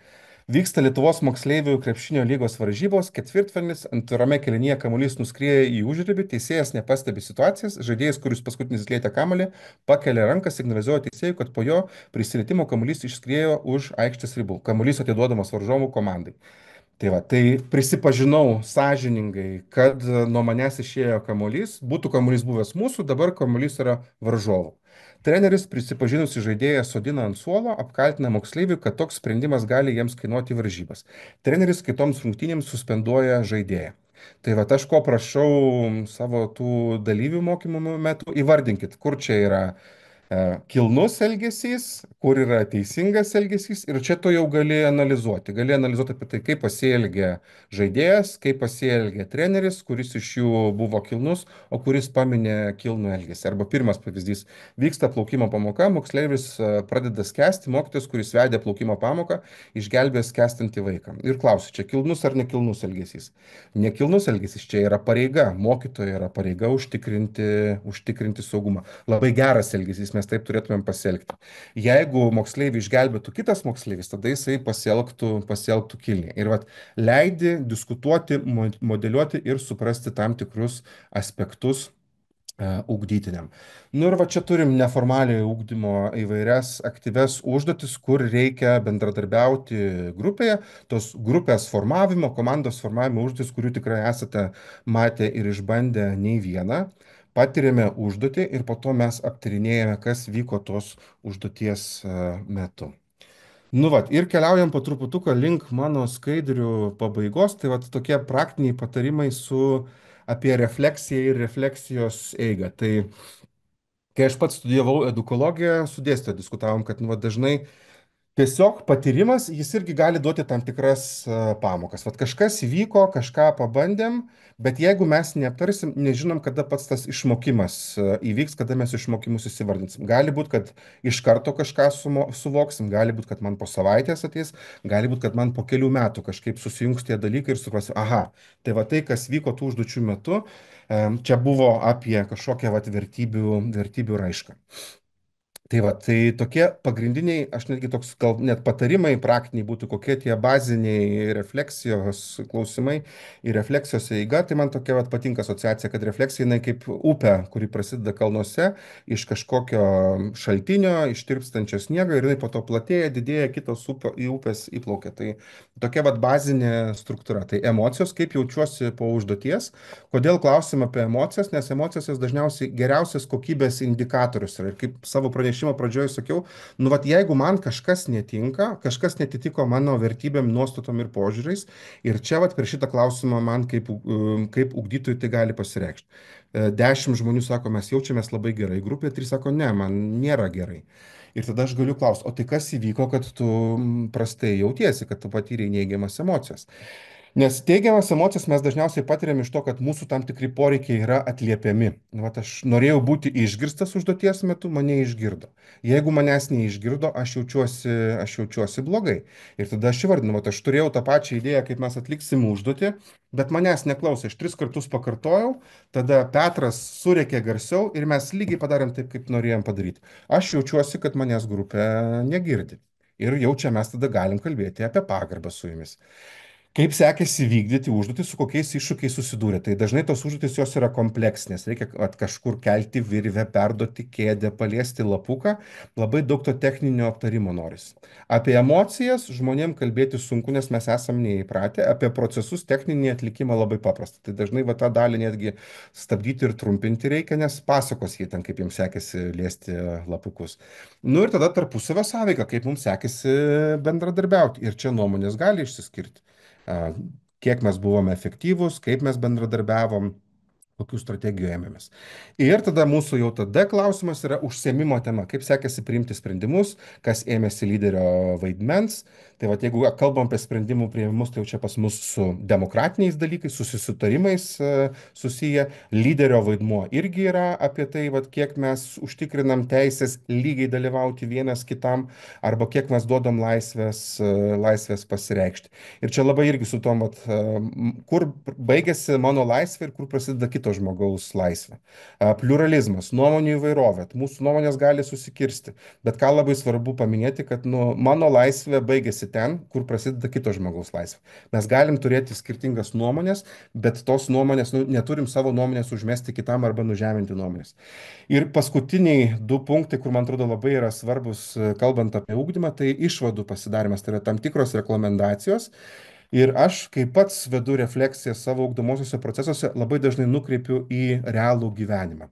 Vyksta Lietuvos moksleivių krepšinio lygos varžybos, ketvirtfinalis, antrame kėlinyje kamuolys nuskrieja į užribį, teisėjas nepastebi situacijas, žaidėjas, kuris paskutinis lietė kamuolį, pakelia ranką, signalizuoja teisėjui, kad po jo prisilietimo kamuolys išskriejo už aikštės ribų. Kamuolys atiduodamas varžovų komandai. Tai va, tai prisipažinau sąžiningai, kad nuo manęs išėjo kamuolys, būtų kamuolys buvęs mūsų, dabar kamuolys yra varžovų. Treneris prisipažinusi žaidėją sodina ant suolo, apkaltina moksleivių, kad toks sprendimas gali jiems kainuoti varžybas. Treneris kitoms rungtynėms suspenduoja žaidėją. Tai va, aš ko prašau savo tų dalyvių mokymų metu, įvardinkit, kur čia yra kilnus elgesys, kur yra teisingas elgesys ir čia tu jau gali analizuoti. Gali analizuoti apie tai, kaip pasielgia žaidėjas, kaip pasielgia treneris, kuris iš jų buvo kilnus, o kuris paminė kilnų elgesį. Arba pirmas pavyzdys - vyksta plaukimo pamoka, moksleivis pradeda skęsti, mokytojas, kuris vedė plaukimo pamoką, išgelbė skęstantį vaiką. Ir klausia, čia kilnus ar nekilnus elgesys. Nekilnus elgesys čia yra pareiga, mokytojo yra pareiga užtikrinti saugumą. Labai geras elgesys. mes taip turėtumėm pasielgti. Jeigu moksleivį išgelbėtų kitas moksleivis, tada jisai pasielgtų kilniai. Ir vat leidi diskutuoti, modeliuoti ir suprasti tam tikrus aspektus ugdytiniam. Nu ir va čia turim neformaliojo ugdymo įvairias aktyves užduotis, kur reikia bendradarbiauti grupėje. Tos grupės formavimo, komandos formavimo užduotis, kurių tikrai esate matę ir išbandę nei vieną. Patiriame užduotį ir po to mes aptarinėjame, kas vyko tos užduoties metu. Nu vat, ir keliaujam po truputuką link mano skaidrių pabaigos. Tai vat tokie praktiniai patarimai apie refleksiją ir refleksijos eigą. Tai kai aš pats studijavau edukologiją, su dėstytoju diskutavom, kad nu, vat, dažnai tiesiog patyrimas, jis irgi gali duoti tam tikras pamokas. Vat kažkas įvyko, kažką pabandėm, bet jeigu mes neaptarsim, nežinom, kada pats tas išmokimas įvyks, kada mes išmokimus įsivardinsim. Gali būti, kad iš karto kažką suvoksim, gali būti, kad man po savaitės ateis, gali būti, kad man po kelių metų kažkaip susijungs tie dalykai ir suprasim, aha, tai va tai, kas vyko tų užduočių metu, čia buvo apie kažkokią vat vertybių raišką. Tai va, tai tokie pagrindiniai, aš netgi toks gal net patarimai praktiniai būtų, kokie tie baziniai refleksijos klausimai ir refleksijos eiga. Tai man tokia va, patinka asociacija, kad refleksija jinai kaip upė, kuri prasideda kalnuose iš kažkokio šaltinio, ištirpstančio sniego ir jinai po to platėja, didėja, kitos upės įplaukia. Tai tokia va bazinė struktūra. Tai emocijos, kaip jaučiuosi po užduoties. Kodėl klausim apie emocijas? Nes emocijos jos dažniausiai geriausias kokybės indikatorius yra. Ir kaip savo pranešime pradžioje sakiau, nu, vat, jeigu man kažkas netinka, kažkas netitiko mano vertybėm, nuostatom ir požiūriais, ir čia vat, per šitą klausimą man kaip ugdytojui tai gali pasireikšti. 10 žmonių sako, mes jaučiamės labai gerai, grupė 3 sako, ne, man nėra gerai. Ir tada aš galiu klausti, o tai kas įvyko, kad tu prastai jautiesi, kad tu patyrei neigiamas emocijas? Nes teigiamas emocijas mes dažniausiai patiriam iš to, kad mūsų tam tikri poreikiai yra atliepiami. Nu, vat, aš norėjau būti išgirstas užduoties metu, mane išgirdo. Jeigu manęs neišgirdo, aš jaučiuosi blogai. Ir tada aš įvardinu, vat, aš turėjau tą pačią idėją, kaip mes atliksim užduotį, bet manęs neklausė. Aš 3 kartus pakartojau, tada Petras surėkė garsiau ir mes lygiai padarėm taip, kaip norėjom padaryti. Aš jaučiuosi, kad manęs grupė negirdi. Ir jau čia mes tada galim kalbėti apie pagarbą su jumis. Kaip sekėsi vykdyti užduotį, su kokiais iššūkiais susidūrė. Tai dažnai tos užduotys jos yra kompleksinės. Reikia kažkur kelti virvę, perduoti kėdę, paliesti lapuką. Labai daug to techninio aptarimo noris. Apie emocijas žmonėm kalbėti sunku, nes mes esam neįpratę. Apie procesus techninį atlikimą labai paprasta. Tai dažnai va tą dalį netgi stabdyti ir trumpinti reikia, nes pasakos jie ten, kaip jiems sekėsi liesti lapukus. Nu ir tada tarpusavio sąveika, kaip mums sekėsi bendradarbiauti. Ir čia nuomonės gali išsiskirti. Kiek mes buvome efektyvūs, kaip mes bendradarbiavom, kokių strategijų ėmėmės. Ir tada mūsų jau tada klausimas yra užsiėmimo tema, kaip sekėsi priimti sprendimus, kas ėmėsi lyderio vaidmens. Tai va, jeigu kalbam apie sprendimų priėmimus, tai jau čia pas mus su demokratiniais dalykais, su susitarimais susiję. Lyderio vaidmuo irgi yra apie tai, va, kiek mes užtikrinam teisės lygiai dalyvauti vienas kitam, arba kiek mes duodam laisvės pasireikšti. Ir čia labai irgi su tom, vat, kur baigėsi mano laisvė ir kur prasideda kito žmogaus laisvė. Pluralizmas, nuomonių įvairovė, mūsų nuomonės gali susikirsti, bet ką labai svarbu paminėti, kad nu, mano laisvė baigėsi ten, kur prasideda kito žmogaus laisvė. Mes galim turėti skirtingas nuomonės, bet tos nuomonės, nu, neturim savo nuomonės užmesti kitam arba nužeminti nuomonės. Ir paskutiniai 2 punktai, kur man atrodo labai yra svarbus, kalbant apie ugdymą, tai išvadų pasidarimas, tai yra tam tikros rekomendacijos. Ir aš, kai pats vedu refleksiją savo ugdomosiuose procesuose, labai dažnai nukreipiu į realų gyvenimą.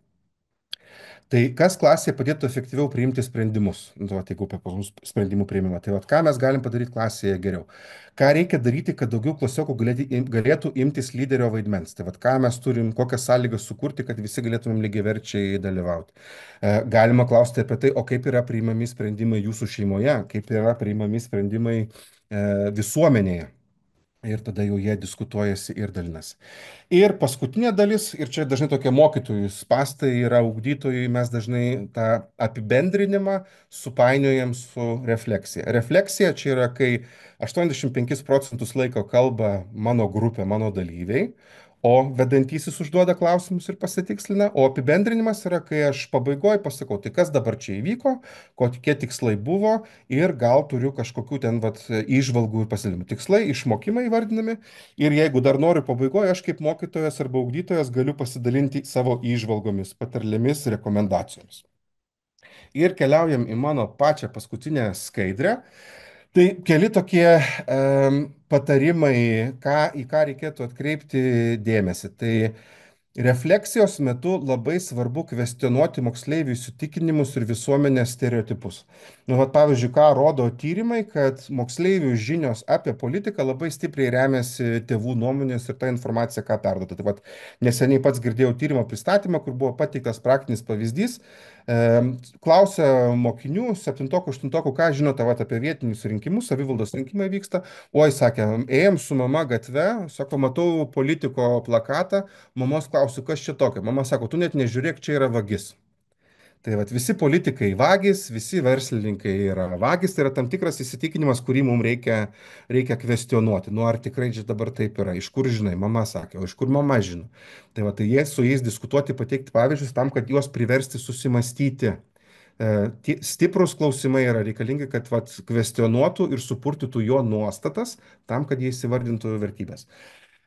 Tai kas klasėje padėtų efektyviau priimti sprendimus? Nu, vat, jeigu apie pas mus sprendimų priimimą. Tai vat, ką mes galim padaryti klasėje geriau? Ką reikia daryti, kad daugiau klasiokų galėtų imtis lyderio vaidmens? Tai vat, ką mes turim, kokias sąlygas sukurti, kad visi galėtumėm lygiaverčiai dalyvauti? Galima klausti apie tai, o kaip yra priimami sprendimai jūsų šeimoje, kaip yra priimami sprendimai visuomenėje. Ir tada jau jie diskutuojasi ir dalinasi. Ir paskutinė dalis, ir čia dažnai tokie mokytojų spąstai yra ugdytojai, mes dažnai tą apibendrinimą supainiojam su refleksija. Refleksija čia yra, kai 85% laiko kalba mano grupė, mano dalyviai, o vedantysis užduoda klausimus ir pasitikslina, o apibendrinimas yra, kai aš pabaigoje pasakau, tai kas dabar čia įvyko, kokie tikslai buvo ir gal turiu kažkokių ten vat įžvalgų ir pasidalimų. Tikslai, išmokimai įvardinami ir jeigu dar noriu pabaigoje, aš kaip mokytojas arba ugdytojas galiu pasidalinti savo įžvalgomis, patarlėmis, rekomendacijomis. Ir keliaujam į mano pačią paskutinę skaidrę. Tai keli tokie patarimai, į ką reikėtų atkreipti dėmesį. Tai refleksijos metu labai svarbu kvestionuoti moksleivių įsitikinimus ir visuomenės stereotipus. Nu, vat, pavyzdžiui, ką rodo tyrimai, kad moksleivių žinios apie politiką labai stipriai remiasi tėvų nuomonės ir tą informaciją, ką perduoda. Tai vat, neseniai pats girdėjau tyrimo pristatymą, kur buvo pateiktas praktinis pavyzdys. Klausia mokinių, 7-okų, 8-okų, ką žinote vat, apie vietinius rinkimus, savivaldos rinkimai vyksta. Oi, sakė, ėjom su mama gatve, sako, matau politiko plakatą, mamos klausiu, kas čia tokio. Mama sako, tu net nežiūrėk, čia yra vagis. Tai vat, visi politikai vagis, visi verslininkai yra vagis, tai yra tam tikras įsitikinimas, kurį mums reikia kvestionuoti. Nu, ar tikrai čia dabar taip yra? Iš kur žinai? Mama sakė, o iš kur mama žino? Tai, va, tai jie su jais diskutuoti, pateikti pavyzdžius tam, kad juos priversti susimastyti. Stiprus klausimai yra reikalingi, kad vat, kvestionuotų ir supurtytų jo nuostatas tam, kad jie įsivardintų vertybės.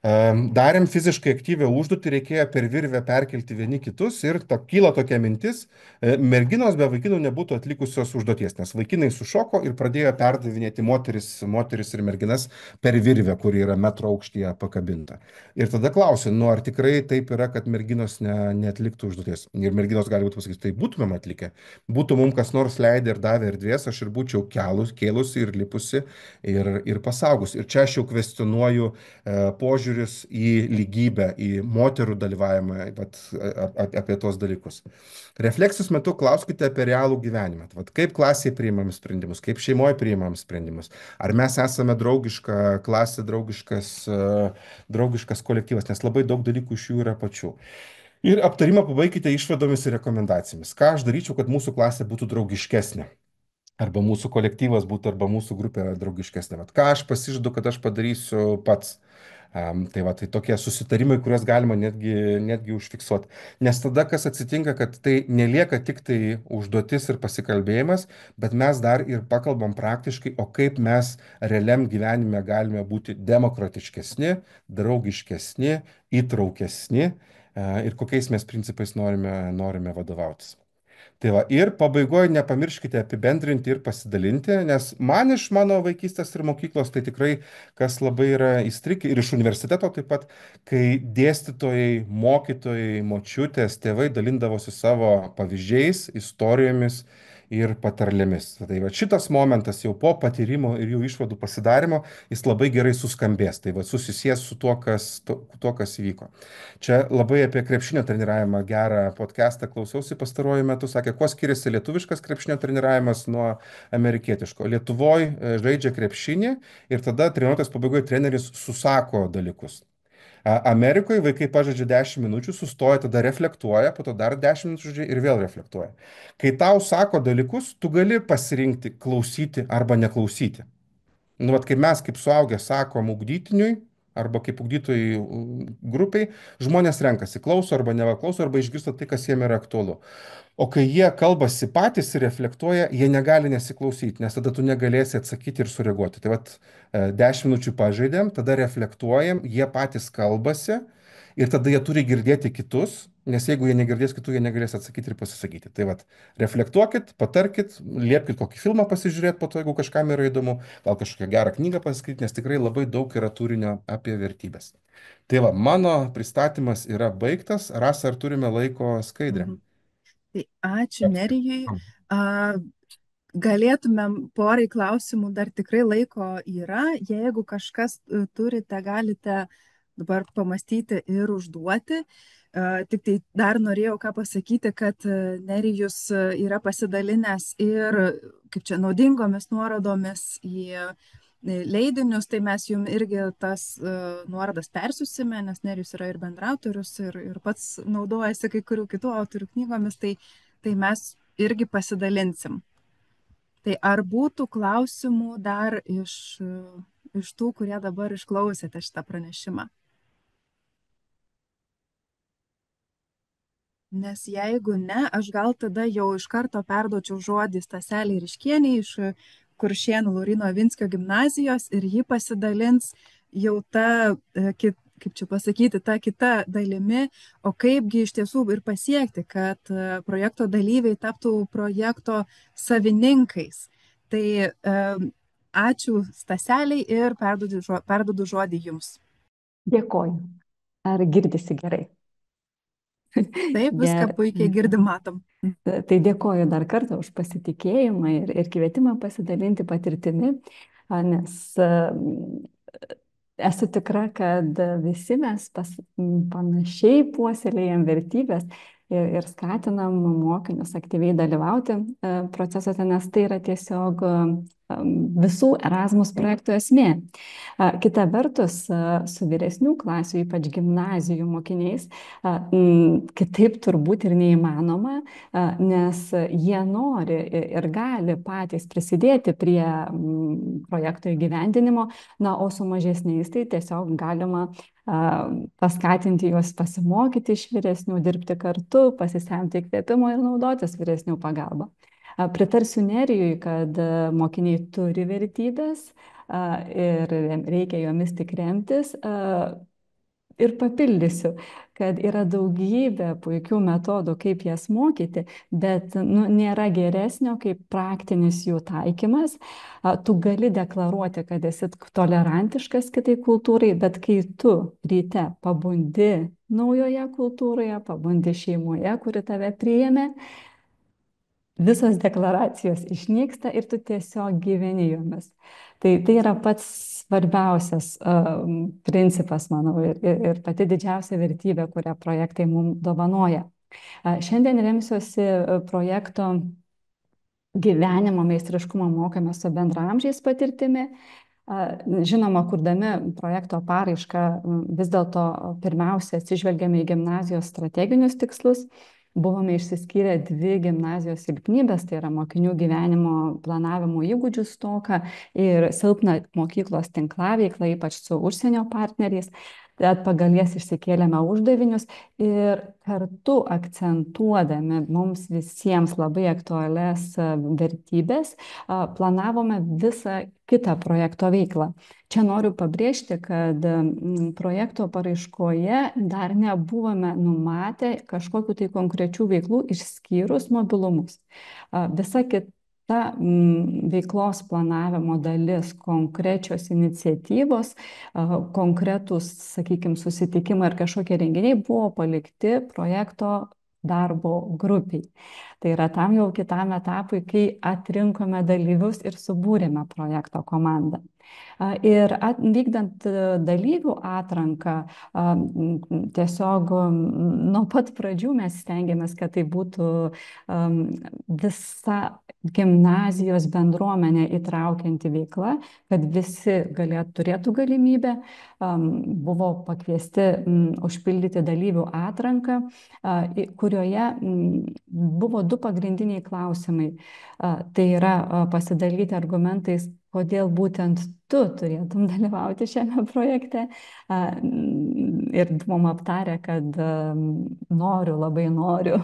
Darėm fiziškai aktyvią užduotį, reikėjo per virvę perkelti vieni kitus ir kyla tokia mintis, merginos be vaikinų nebūtų atlikusios užduoties, nes vaikinai sušoko ir pradėjo perdavinėti moteris ir merginas per virvę, kuri yra metro aukštyje pakabinta. Ir tada klausiu, nu ar tikrai taip yra, kad merginos neatliktų užduoties. Ir merginos gali būti pasakyti, tai būtumėm atlikę. Būtų mums kas nors leidę ir davę erdvės, aš ir būčiau kėlusi ir lipusi ir pasaugus. Ir čia aš jau kvestionuoju požiūris į lygybę, į moterų dalyvavimą, apie tuos dalykus. Refleksijos metu klauskite apie realų gyvenimą. Vat, kaip klasėje priimam sprendimus, kaip šeimoje priimam sprendimus. Ar mes esame draugiška klasė, draugiškas kolektyvas, nes labai daug dalykų iš jų yra pačių. Ir aptarimą pabaikite išvadomis ir rekomendacijomis. Ką aš daryčiau, kad mūsų klasė būtų draugiškesnė? Arba mūsų kolektyvas būtų, arba mūsų grupė draugiškesnė. Vat, ką aš pasižadu, kad aš padarysiu pats. Tai va, tai tokie susitarimai, kuriuos galima netgi užfiksuoti. Nes tada kas atsitinka, kad tai nelieka tik tai užduotis ir pasikalbėjimas, bet mes dar ir pakalbam praktiškai, o kaip mes realiam gyvenime galime būti demokratiškesni, draugiškesni, įtraukesni ir kokiais mes principais norime vadovautis. Tai va, ir pabaigoje nepamirškite apibendrinti ir pasidalinti, nes man iš mano vaikystės ir mokyklos tai tikrai kas labai yra įstrigę ir iš universiteto taip pat, kai dėstytojai, mokytojai, močiutės, tėvai dalindavosi savo pavyzdžiais, istorijomis ir patarlėmis. Tai va, šitas momentas jau po patyrimo ir jų išvadų pasidarimo, jis labai gerai suskambės, tai va, susisies su tuo, kas įvyko. Čia labai apie krepšinio treniravimą gerą podcastą klausiausi pastaruoju metu. Sakė, kuo skiriasi lietuviškas krepšinio treniravimas nuo amerikietiško. Lietuvoje žaidžia krepšinį ir tada treniruotės pabaigoje treneris susako dalykus. Amerikoje vaikai pažaidžia 10 minučių, sustoja, tada reflektuoja, po to dar 10 minučių žaidžia ir vėl reflektuoja. Kai tau sako dalykus, tu gali pasirinkti klausyti arba neklausyti. Nu, vat, kaip mes, kaip suaugę, sakom ugdytiniui, arba kaip ugdytojai grupiai, žmonės renkasi, klauso arba nevaklauso, arba išgirsta tai, kas jiems yra aktualu. O kai jie kalbasi patys ir reflektuoja, jie negali nesiklausyti, nes tada tu negalėsi atsakyti ir sureaguoti. Tai vat 10 minučių pažaidėm, tada reflektuojam, jie patys kalbasi ir tada jie turi girdėti kitus, nes jeigu jie negirdės kitų, jie negalės atsakyti ir pasisakyti. Tai vat reflektuokit, patarkit, liepkit kokį filmą pasižiūrėti po to, jeigu kažkam yra įdomu, gal kažkokią gerą knygą pasiskaityti, nes tikrai labai daug yra turinio apie vertybės. Tai va, mano pristatymas yra baigtas. Rasa, ar turime laiko skaidrėm? Mhm. Tai ačiū Nerijui. Galėtumėm porai klausimų, dar tikrai laiko yra. Jeigu kažkas turite, galite dabar pamastyti ir užduoti. Tik tai dar norėjau ką pasakyti, kad Nerijus yra pasidalinęs ir kaip čia naudingomis nuorodomis į leidinius, tai mes jums irgi tas nuorodas persiusime, nes Nerijus yra ir bendraautorius, ir pats naudojasi kai kurių kitų autorių knygomis, tai mes irgi pasidalinsim. Tai ar būtų klausimų dar iš tų, kurie dabar išklausėte šitą pranešimą? Nes jeigu ne, aš gal tada jau iš karto perduočiau žodį Staselei Ryškieniai iš Kuršėnų Lauryno Vinskio gimnazijos ir ji pasidalins jau ta, kaip čia pasakyti, ta kita dalimi, o kaipgi iš tiesų ir pasiekti, kad projekto dalyviai taptų projekto savininkais. Tai ačiū Staseliai ir perduodu žodį jums. Dėkoju. Ar girdisi gerai? Taip, viską puikiai girdim, matom. Tai dėkoju dar kartą už pasitikėjimą ir kvietimą pasidalinti patirtimi, nes esu tikra, kad visi mes panašiai puoselėjam vertybės ir skatinam mokinius aktyviai dalyvauti procesuose, nes tai yra tiesiog visų Erasmus projektų esmė. Kita vertus, su vyresnių klasių, ypač gimnazijų mokiniais, kitaip turbūt ir neįmanoma, nes jie nori ir gali patys prisidėti prie projekto įgyvendinimo, na, o su mažesniais tai tiesiog galima paskatinti juos pasimokyti iš vyresnių, dirbti kartu, pasisemti įkvėpimo ir naudotis vyresnių pagalbą. Pritarsiu Nerijui, kad mokiniai turi vertybės ir reikia jomis tik remtis. Ir papildysiu, kad yra daugybė puikių metodų, kaip jas mokyti, bet nėra geresnio kaip praktinis jų taikymas. Tu gali deklaruoti, kad esi tolerantiškas kitai kultūrai, bet kai tu ryte pabundi naujoje kultūroje, pabundi šeimoje, kuri tave priėmė, visos deklaracijos išnyksta ir tu tiesiog gyveni jomis. Tai yra pats svarbiausias principas, manau, ir pati didžiausia vertybė, kurią projektai mums dovanoja. Šiandien remsiuosi projekto gyvenimo meistriškumo mokomės su bendraamžiais patirtimi. Žinoma, kurdami projekto paraišką vis dėlto pirmiausia atsižvelgiame į gimnazijos strateginius tikslus. Buvome išsiskyrę dvi gimnazijos silpnybės, tai yra mokinių gyvenimo planavimo įgūdžių stoką ir silpną mokyklos tinklaveiklą, ypač su užsienio partneriais. Tad pagal jas išsikėlėme uždavinius ir kartu akcentuodami mums visiems labai aktualias vertybės, planavome visą kitą projekto veiklą. Čia noriu pabrėžti, kad projekto paraiškoje dar nebuvome numatę kažkokiu tai konkrečių veiklų išskyrus mobilumus. Visa kita veiklos planavimo dalis, konkrečios iniciatyvos, konkretūs, sakykime, susitikimai ar kažkokie renginiai buvo palikti projekto darbo grupiai. Tai yra tam jau kitam etapui, kai atrinkome dalyvius ir subūrėme projekto komandą. Ir vykdant dalyvių atranką, tiesiog nuo pat pradžių mes stengiamės, kad tai būtų visa gimnazijos bendruomenė įtraukianti veikla, kad visi turėtų galimybę. Buvo pakviesti užpildyti dalyvių atranką, kurioje buvo du pagrindiniai klausimai. Tai yra pasidalyti argumentais, kodėl būtent tu turėtum dalyvauti šiame projekte. Ir buvom aptarę, kad noriu, labai noriu,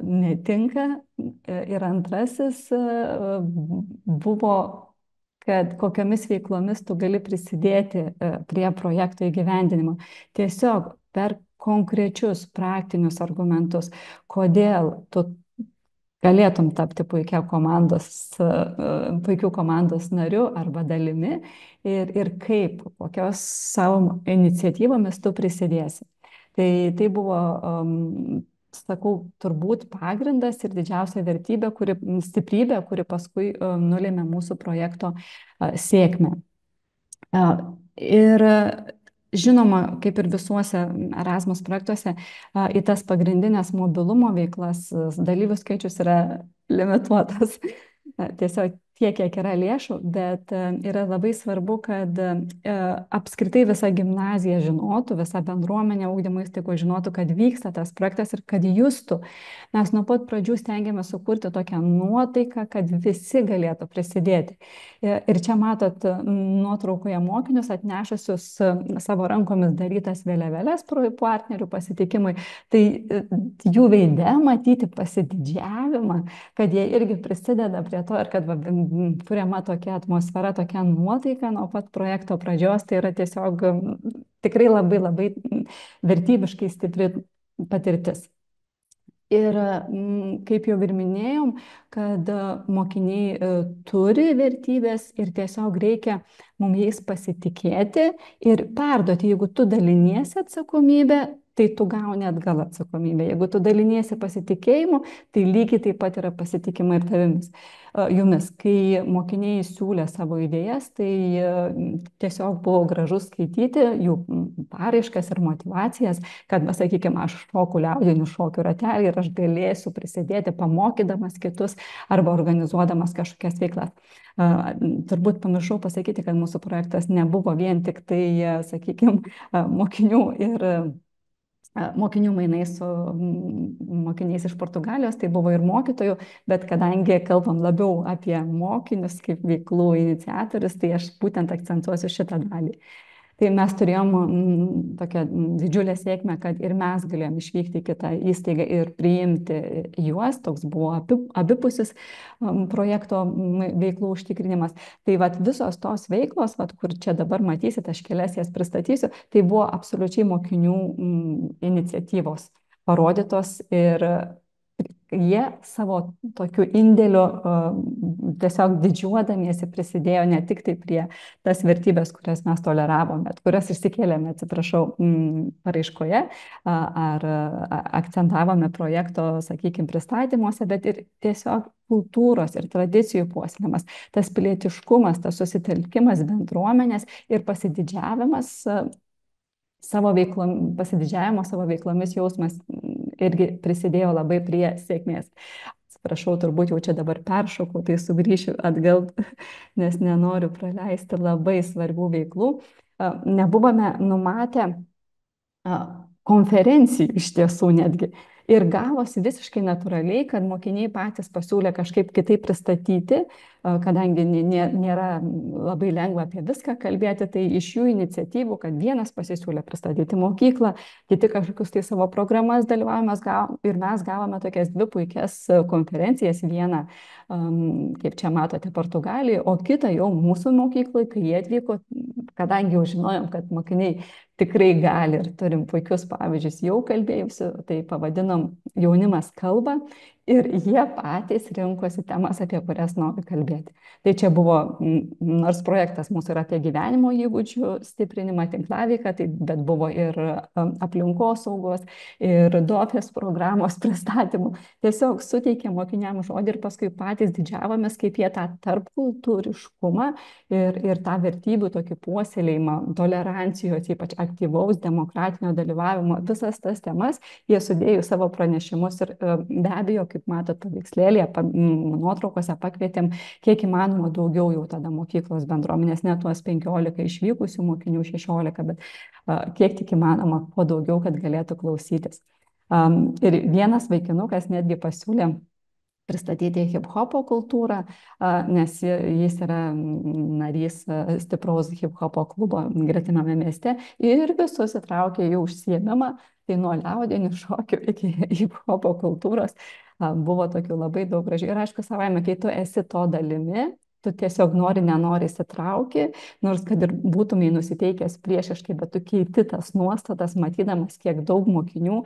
netinka. Ir antrasis buvo, kad kokiamis veiklomis tu gali prisidėti prie projekto įgyvendinimo. Tiesiog per konkrečius praktinius argumentus, kodėl tu galėtum tapti puikiu komandos nariu arba dalimi ir kaip, kokios savo iniciatyvomis tu prisidėsi. Tai buvo, sakau, turbūt pagrindas ir didžiausia stiprybė, kuri paskui nulėmė mūsų projekto sėkmę. Ir žinoma, kaip ir visuose Erasmus projektuose, į tas pagrindinės mobilumo veiklas dalyvių skaičius yra limituotas. Tiesiog kiek yra lėšų, bet yra labai svarbu, kad apskritai visa gimnazija žinotų, visa bendruomenė ugdymo įstaigų žinotų, kad vyksta tas projektas ir kad justų. Mes nuo pat pradžių stengiamės sukurti tokią nuotaiką, kad visi galėtų prisidėti. Ir čia matot nuotraukoje mokinius atnešusius savo rankomis darytas vėliavėles partnerių pasitikimui. Tai jų veide matyti pasididžiavimą, kad jie irgi prisideda prie to ir kad kuriama tokia atmosfera, tokia nuotaika nuo pat projekto pradžios. Tai yra tiesiog tikrai labai labai vertybiškai stipri patirtis. Ir kaip jau ir minėjom, kad mokiniai turi vertybės ir tiesiog reikia mums jais pasitikėti ir perduoti. Jeigu tu daliniesi atsakomybę, tai tu gauni atgal atsakomybę. Jeigu tu daliniesi pasitikėjimu, tai lygiai taip pat yra pasitikima ir jumis. Kai mokiniai siūlė savo idėjas, tai tiesiog buvo gražu skaityti jų paraiškas ir motivacijas, kad, sakykime, aš šoku liaudinių šokių ratelį ir aš galėsiu prisidėti pamokydamas kitus arba organizuodamas kažkokias veiklas. Turbūt pamiršau pasakyti, kad mūsų projektas nebuvo vien tik tai, sakykime, mokinių mainai su mokiniais iš Portugalijos, tai buvo ir mokytojų, bet kadangi kalbam labiau apie mokinius kaip veiklų iniciatorius, tai aš būtent akcentuosiu šitą dalį. Tai mes turėjom tokią didžiulę sėkmę, kad ir mes galėjom išvykti į kitą įstaigą ir priimti juos. Toks buvo abipusis projekto veiklų užtikrinimas. Tai visos tos veiklos, kur čia dabar matysit, aš kelias jas pristatysiu, tai buvo absoliučiai mokinių iniciatyvos parodytos ir jie savo tokiu indėliu tiesiog didžiuodamiesi prisidėjo ne tik tai prie tas vertybės, kurias mes toleravome, bet kurias išsikėlėme, paraiškoje ar akcentavome projekto, sakykime, pristatymuose, bet ir tiesiog kultūros ir tradicijų puoselėjimas, tas pilietiškumas, tas susitelkimas bendruomenės ir pasididžiavimas savo veiklomis jausmas irgi prisidėjo labai prie sėkmės. Atsiprašau, turbūt jau čia dabar peršokau, tai sugrįšiu atgal, nes nenoriu praleisti labai svarbių veiklų. Nebuvome numatę konferencijų iš tiesų netgi. Ir gavosi visiškai natūraliai, kad mokiniai patys pasiūlė kažkaip kitaip pristatyti, kadangi nėra labai lengva apie viską kalbėti, tai iš jų iniciatyvų, kad vienas pasisiūlė pristatyti mokyklą, kiti kažkokius tai savo programas dalyvavome ir mes gavome tokias dvi puikias konferencijas, vieną, kaip čia matote, Portugalijoje, o kitą jau mūsų mokyklai, kai jie atvyko, kadangi jau žinojom, kad mokiniai tikrai gali ir turim puikius pavyzdžius jau kalbėjusių, tai pavadinom Jaunimas kalba ir jie patys rinkosi temas, apie kurias nori kalbėti. Tai čia buvo, nors projektas mūsų yra apie gyvenimo įgūdžių stiprinimą, tinklaveiką, bet buvo ir aplinkosaugos, ir DOFės programos pristatymų. Tiesiog suteikė mokiniam žodį ir paskui patys didžiavomės, kaip jie tą tarpkultūriškumą ir tą vertybių tokį puoselėjimą, tolerancijos, ypač aktyvaus demokratinio dalyvavimo, visas tas temas jie sudėjo savo pranešimus ir be abejo, kaip matot paveikslėlėje, nuotraukose pakvietėm kiek įmanoma daugiau jau tada mokyklos bendruomenės, ne tuos 15 išvykusių mokinių, 16, bet kiek tik įmanoma, kuo daugiau, kad galėtų klausytis. Ir vienas vaikinukas netgi pasiūlė pristatyti hip-hopo kultūrą, nes jis yra narys stipraus hip-hopo klubo gretimame mieste ir visus įtraukė į užsiėmimą, tai nuo liaudinių šokių iki hip-hopo kultūros buvo tokių labai daug gražių. Ir aišku, savaime, kai tu esi to dalimi, tu tiesiog nenori įsitrauki, nors kad ir būtumai nusiteikęs priešiškai, bet tu keiti tas nuostatas, matydamas, kiek daug mokinių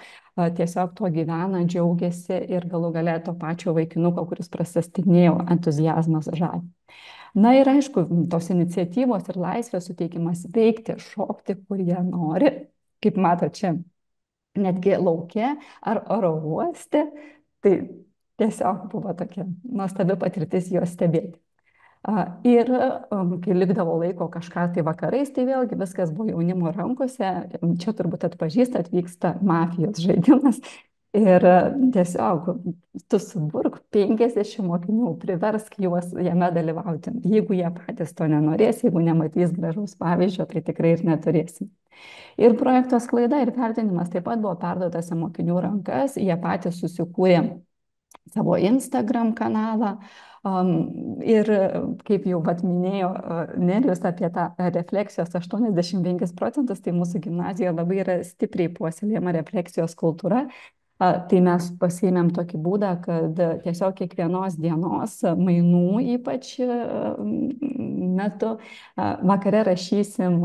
tiesiog tuo gyvena, džiaugiasi ir galų gale to pačio vaikinuko, kuris prasistinėjo, entuziazmas žavi. Na ir aišku, tos iniciatyvos ir laisvės suteikimas veikti, šokti, kur jie nori, kaip mato čia, netgi lauke ar oro uoste, tai tiesiog buvo tokia nuostabi patirtis juos stebėti. Ir kai likdavo laiko kažką tai vakarais, tai vėlgi viskas buvo jaunimo rankose. Čia turbūt atpažįstat, vyksta mafijos žaidimas. Ir tiesiog tu suburk 50 mokinių, priversk juos jame dalyvauti. Jeigu jie patys to nenorės, jeigu nematys gražaus pavyzdžio, tai tikrai ir neturėsim. Ir projekto sklaida ir vertinimas taip pat buvo perduotas į mokinių rankas, jie patys susikūrė savo Instagram kanalą. Ir kaip jau vat minėjo Nelijus apie tą refleksijos 85%, tai mūsų gimnazijoje labai yra stipriai puoselėjama refleksijos kultūra. Tai mes pasiėmėm tokį būdą, kad tiesiog kiekvienos dienos mainų ypač metu vakare rašysim,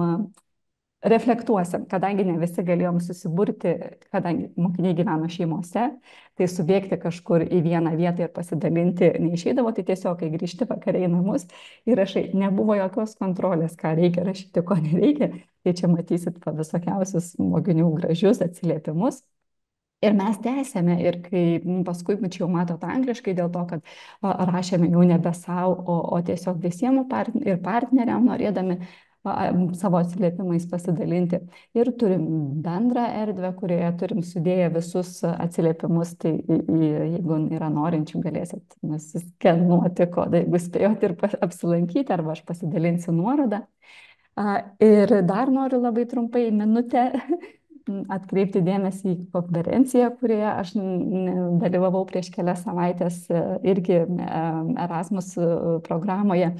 reflektuosim, kadangi ne visi galėjom susiburti, kadangi mokiniai gyveno šeimose, tai subėgti kažkur į vieną vietą ir pasidalinti neišeidavo, tai tiesiog, kai grįžti vakare į namus ir rašai, nebuvo jokios kontrolės, ką reikia rašyti, ko nereikia, tai čia matysit pa visokiausius mokinių gražius atsiliepimus. Ir mes tęsėme ir kai paskui mačiau matot angliškai dėl to, kad rašėme jau nebe savo, o tiesiog visiems ir partneriam norėdami savo atsiliepimais pasidalinti. Ir turim bendrą erdvę, kurioje turim sudėję visus atsiliepimus, tai jeigu yra norinčių, galėsit nusiskenuoti kodą, jeigu spėjot ir apsilankyti, arba aš pasidalinsiu nuorodą. Ir dar noriu labai trumpai minutę atkreipti dėmesį į konferenciją, kurioje aš dalyvavau prieš kelias savaitės irgi Erasmus programoje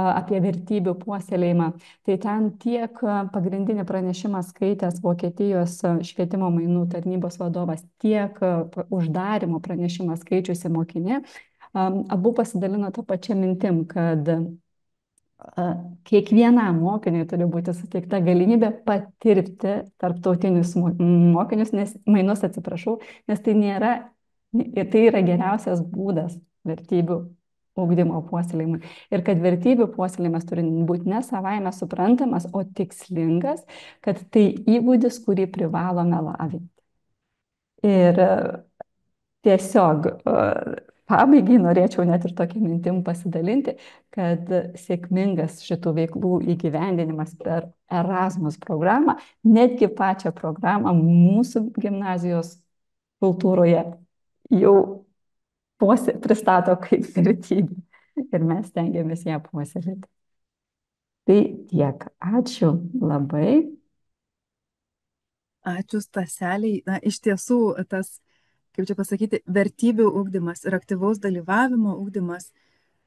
apie vertybių puoselėjimą. Tai ten tiek pagrindinį pranešimą skaitęs Vokietijos švietimo mainų tarnybos vadovas, tiek uždarimo pranešimą skaičiusi mokinė, abu pasidalino tą pačią mintim, kad kiekvienam mokiniui turi būti suteikta galimybė patirti tarptautinius mainus, atsiprašau, nes tai nėra, ir tai yra geriausias būdas vertybių ugdymo puoselėjimui. Ir kad vertybių puoselėjimas turi būti ne savaime suprantamas, o tikslingas, kad tai įgūdis, kurį privalome lavinti. Ir tiesiog pabaigai norėčiau net ir tokią mintim pasidalinti, kad sėkmingas šitų veiklų įgyvendinimas per Erasmus programą, netgi pačią programą mūsų gimnazijos kultūroje jau pristato kaip vertybę ir mes stengiamės ją puoselėti. Tai tiek. Ačiū labai. Ačiū Staseliai. Na, iš tiesų, tas, kaip čia pasakyti, vertybių ugdymas ir aktyvaus dalyvavimo ugdymas,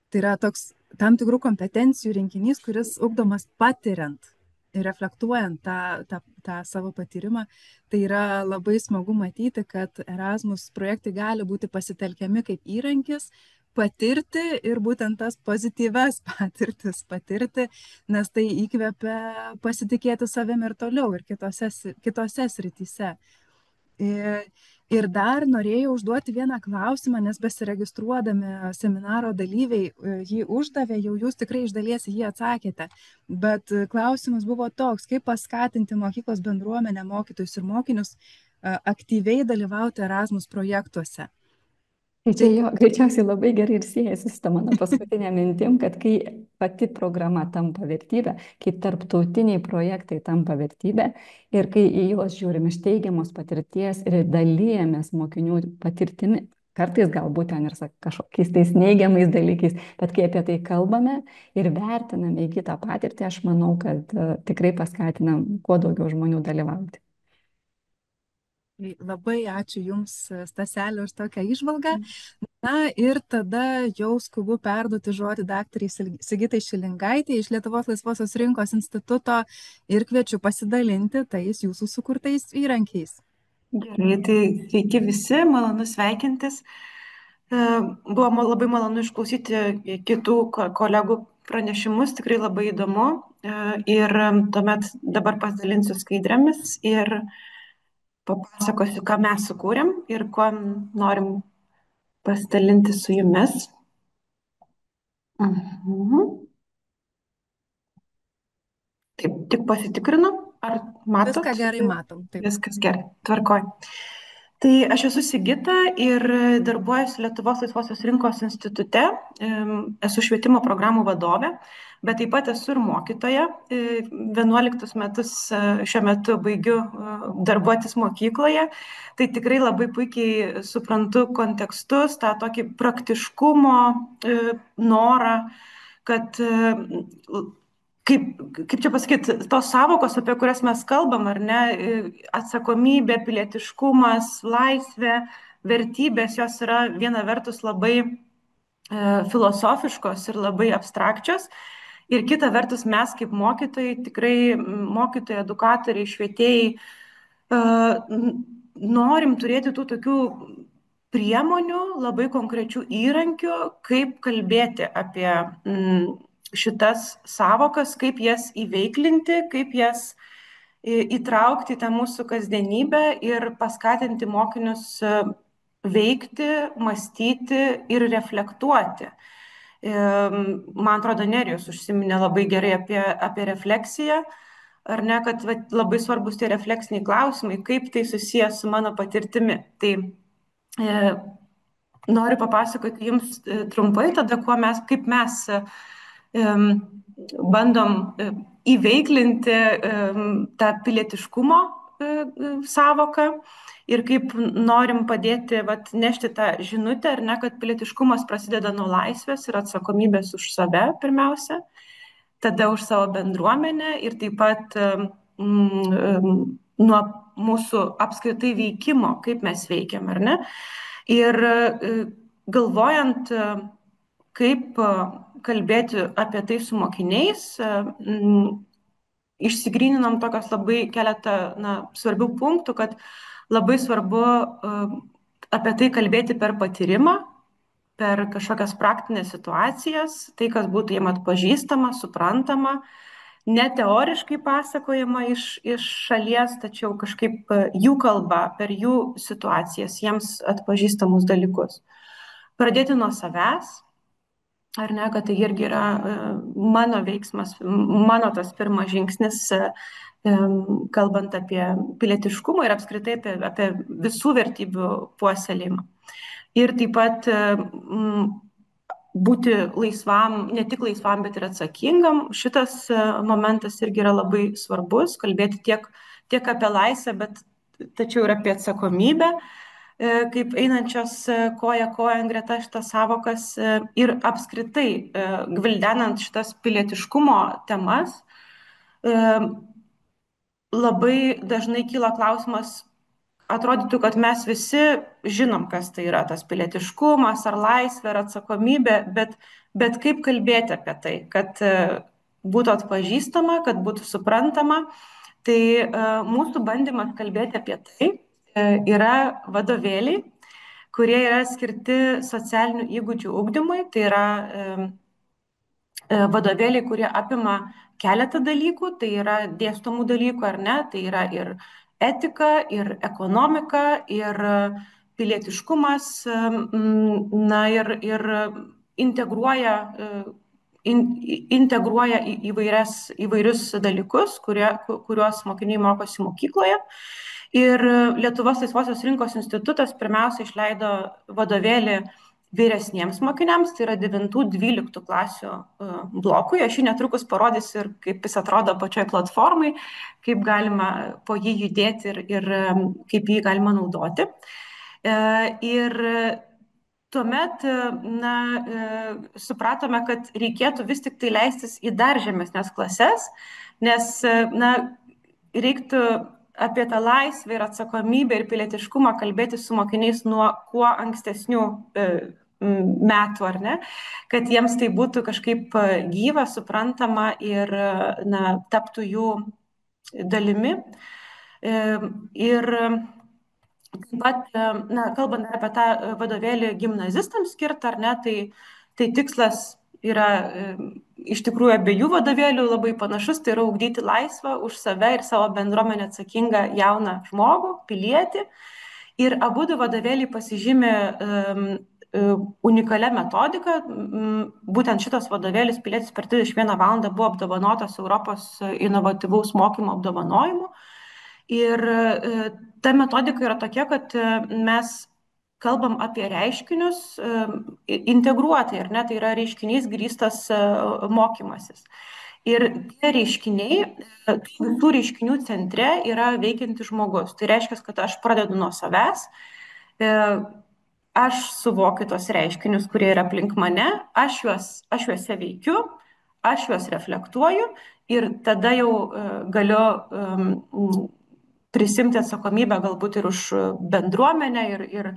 tai yra toks tam tikrų kompetencijų rinkinys, kuris ugdomas patiriant ir reflektuojant tą savo patyrimą. Tai yra labai smagu matyti, kad Erasmus projektai gali būti pasitelkiami kaip įrankis patirti ir būtent tas pozityves patirtis patirti, nes tai įkvepia pasitikėti savimi ir toliau ir kitose srityse. Ir dar norėjau užduoti vieną klausimą, nes besiregistruodami seminaro dalyviai jį uždavė, jau jūs tikrai iš dalies jį atsakėte. Bet klausimas buvo toks, kaip paskatinti mokyklos bendruomenę, mokytojus ir mokinius aktyviai dalyvauti Erasmus projektuose. Tai čia jo greičiausiai labai gerai ir siejasi su ta mano paskutinė mintim, kad kai pati programa tampa vertybė, kai tarptautiniai projektai tampa vertybė ir kai į juos žiūrim iš teigiamos patirties ir dalyjamės mokinių patirtimi, kartais galbūt ten ir kažkokiais tais neigiamais dalykais, bet kai apie tai kalbame ir vertiname įgytą patirtį, aš manau, kad tikrai paskatinam kuo daugiau žmonių dalyvauti. Labai ačiū Jums, Staselė, už tokią įžvalgą. Na ir tada jau skubu perduoti žodį daktarai Sigitai Šilingaitei iš Lietuvos laisvosios rinkos instituto ir kviečiu pasidalinti tais jūsų sukurtais įrankiais. Gerai, tai sveiki visi, malonu sveikintis. Buvo labai malonu išklausyti kitų kolegų pranešimus, tikrai labai įdomu. Ir tuomet dabar pasidalinsiu skaidrėmis ir papasakosiu, ką mes sukūrėm ir kuo norim pasidalinti su jumis. Taip, tik pasitikrinu, ar matot? Viską gerai matom. Taip. Viskas gerai, tvarkoj. Tai aš esu Sigita ir darbuojuosi Lietuvos laisvosios rinkos institute. Esu švietimo programų vadovė, bet taip pat esu ir mokytoja. 11 metus šiuo metu baigiu darbuotis mokykloje. Tai tikrai labai puikiai suprantu kontekstus, tą tokį praktiškumo norą, kad kaip čia pasakyti, tos savokos, apie kurias mes kalbam, ar ne, atsakomybė, pilietiškumas, laisvė, vertybės, jos yra viena vertus labai filosofiškos ir labai abstrakčios. Ir kita vertus mes kaip mokytojai, tikrai mokytojai, edukatoriai, švietėjai, norim turėti tų tokių priemonių, labai konkrečių įrankių, kaip kalbėti apie šitas savokas, kaip jas įveiklinti, kaip jas įtraukti į tą mūsų kasdienybę ir paskatinti mokinius veikti, mąstyti ir reflektuoti. Man atrodo, Nerijus užsiminė labai gerai apie refleksiją, ar ne, kad labai svarbus tie refleksiniai klausimai, kaip tai susijęs su mano patirtimi. Tai noriu papasakoti jums trumpai tada, kaip mes bandom įveiklinti tą pilietiškumo savoką ir kaip norim padėti nešti tą žinutę, ar ne, kad pilietiškumas prasideda nuo laisvės ir atsakomybės už save pirmiausia, tada už savo bendruomenę ir taip pat nuo mūsų apskritai veikimo, kaip mes veikiam, ar ne. Ir galvojant, kaip kalbėti apie tai su mokiniais, išsigryninom tokios labai keletą svarbių punktų, kad labai svarbu apie tai kalbėti per patyrimą, per kažkokias praktinės situacijas, tai, kas būtų jiem atpažįstama, suprantama, ne teoriškai pasakojama iš šalies, tačiau kažkaip jų kalba, per jų situacijas, jiems atpažįstamus dalykus. Pradėti nuo savęs, ar ne, kad tai irgi yra mano veiksmas, mano tas pirmas žingsnis, kalbant apie pilietiškumą ir apskritai apie visų vertybių puoselėjimą. Ir taip pat būti laisvam, ne tik laisvam, bet ir atsakingam. Šitas momentas irgi yra labai svarbus, kalbėti tiek apie laisvę, bet tačiau ir apie atsakomybę, kaip einančios koja kojon greta šitas savokas ir apskritai gvildenant šitas pilietiškumo temas, labai dažnai kyla klausimas, atrodytų, kad mes visi žinom, kas tai yra tas pilietiškumas, ar laisvė, ar atsakomybė, bet kaip kalbėti apie tai, kad būtų atpažįstama, kad būtų suprantama. Tai mūsų bandymas kalbėti apie tai yra vadovėliai, kurie yra skirti socialinių įgūdžių ugdymui. Tai yra vadovėliai, kurie apima keletą dalykų, tai yra dėstomų dalykų ar ne, tai yra ir etika, ir ekonomika, ir pilietiškumas, ir integruoja įvairius dalykus, kuriuos mokiniai mokosi mokykloje. Ir Lietuvos laisvosios rinkos institutas pirmiausia išleido vadovėlį vyresniems mokiniams, tai yra 9-12 klasių blokui. Aš jį netrukus parodysiu ir kaip jis atrodo pačioj platformai, kaip galima po jį judėti ir kaip jį galima naudoti. Ir tuomet supratome, kad reikėtų vis tik tai leistis į dar žemesnės klases, nes reiktų apie tą laisvę ir atsakomybę ir pilietiškumą kalbėti su mokiniais nuo kuo ankstesnių metų, ar ne, kad jiems tai būtų kažkaip gyva, suprantama ir taptų jų dalimi. Ir taip pat, kalbant apie tą vadovėlį gimnazistams skirtą, ar ne, tai tikslas yra iš tikrųjų abiejų vadovėlių labai panašus, tai yra ugdyti laisvą už save ir savo bendruomenę atsakingą jauną žmogų, pilietį. Ir abudu vadovėliai pasižymi unikalia metodika. Būtent šitas vadovėlis Pilietis per 31 valandą buvo apdovanotas Europos inovatyvaus mokymo apdovanojimu. Ir ta metodika yra tokia, kad mes kalbam apie reiškinius integruotai, ar ne, tai yra reiškinys grįstas mokymasis. Ir tie reiškiniai, visų reiškinių centre yra veikiantis žmogus. Tai reiškia, kad aš pradedu nuo savęs, aš suvokiu tos reiškinius, kurie yra aplink mane, aš juose veikiu, aš juos reflektuoju ir tada jau galiu prisimti atsakomybę galbūt ir už bendruomenę ir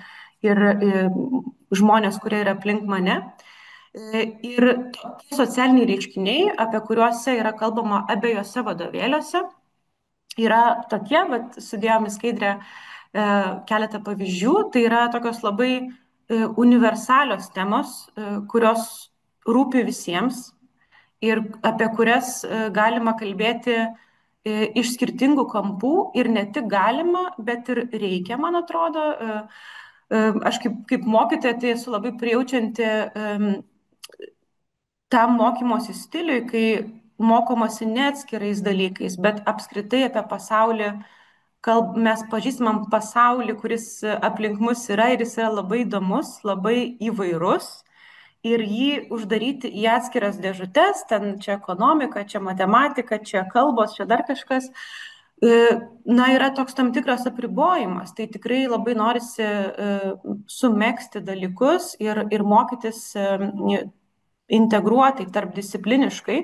žmonės, kurie yra aplink mane. Ir tie socialiniai reiškiniai, apie kuriuose yra kalbama abiejose vadovėliuose, yra tokie, bet sudėjom į skaidrę keletą pavyzdžių, tai yra tokios labai universalios temos, kurios rūpi visiems ir apie kurias galima kalbėti iš skirtingų kampų ir ne tik galima, bet ir reikia, man atrodo. Aš kaip mokytoja tai esu labai prijaučianti tam mokymosi stiliui, kai mokomasi ne atskirais dalykais, bet apskritai apie pasaulį. Mes pažįstamam pasaulį, kuris aplink mus yra ir jis yra labai įdomus, labai įvairus. Ir jį uždaryti į atskiras dėžutes, ten čia ekonomika, čia matematika, čia kalbos, čia dar kažkas, na, yra toks tam tikras apribojimas. Tai tikrai labai norisi sumegzti dalykus ir mokytis integruotai, tarpdiscipliniškai.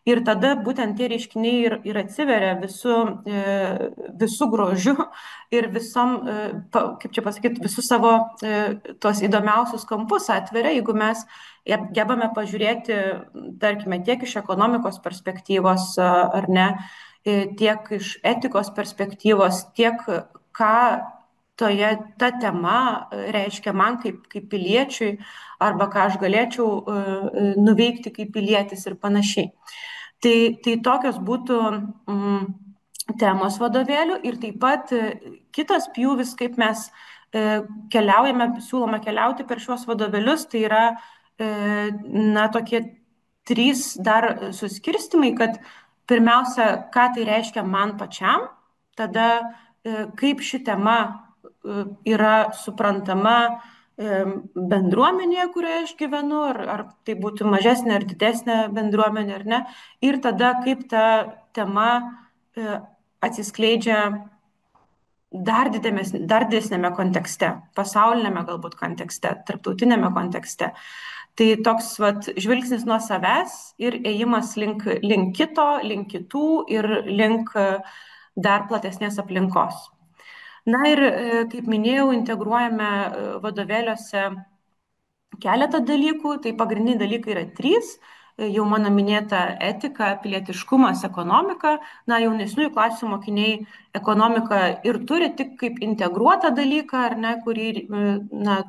Ir tada būtent tie reiškiniai ir atsiveria visų grožiu ir visom, kaip čia pasakyti, visų savo tos įdomiausius kampus atveria, jeigu mes gebame pažiūrėti, tarkime, tiek iš ekonomikos perspektyvos ar ne, tiek iš etikos perspektyvos, tiek ką ta tema reiškia man kaip piliečiui, arba ką aš galėčiau nuveikti kaip pilietis ir panašiai. Tai tokios būtų temos vadovėlių ir taip pat kitas pjūvis, kaip mes siūlome keliauti per šiuos vadovėlius, tai yra na, tokie 3 dar suskirstimai, kad pirmiausia, ką tai reiškia man pačiam, tada kaip ši tema yra suprantama bendruomenėje, kurioje aš gyvenu, ar tai būtų mažesnė ar didesnė bendruomenė, ar ne. Ir tada kaip ta tema atsiskleidžia dar didesnėme kontekste, pasaulinėme galbūt kontekste, tarptautinėme kontekste. Tai toks žvilgsnis nuo savęs ir ėjimas link kito, link kitų ir link dar platesnės aplinkos. Na ir, kaip minėjau, integruojame vadovėliuose keletą dalykų. Tai pagrindiniai dalykai yra 3. Jau mano minėta etika, pilietiškumas, ekonomika. Na, jaunesniųjų klasių mokiniai ekonomiką ir turi tik kaip integruotą dalyką, ar ne, kurį na,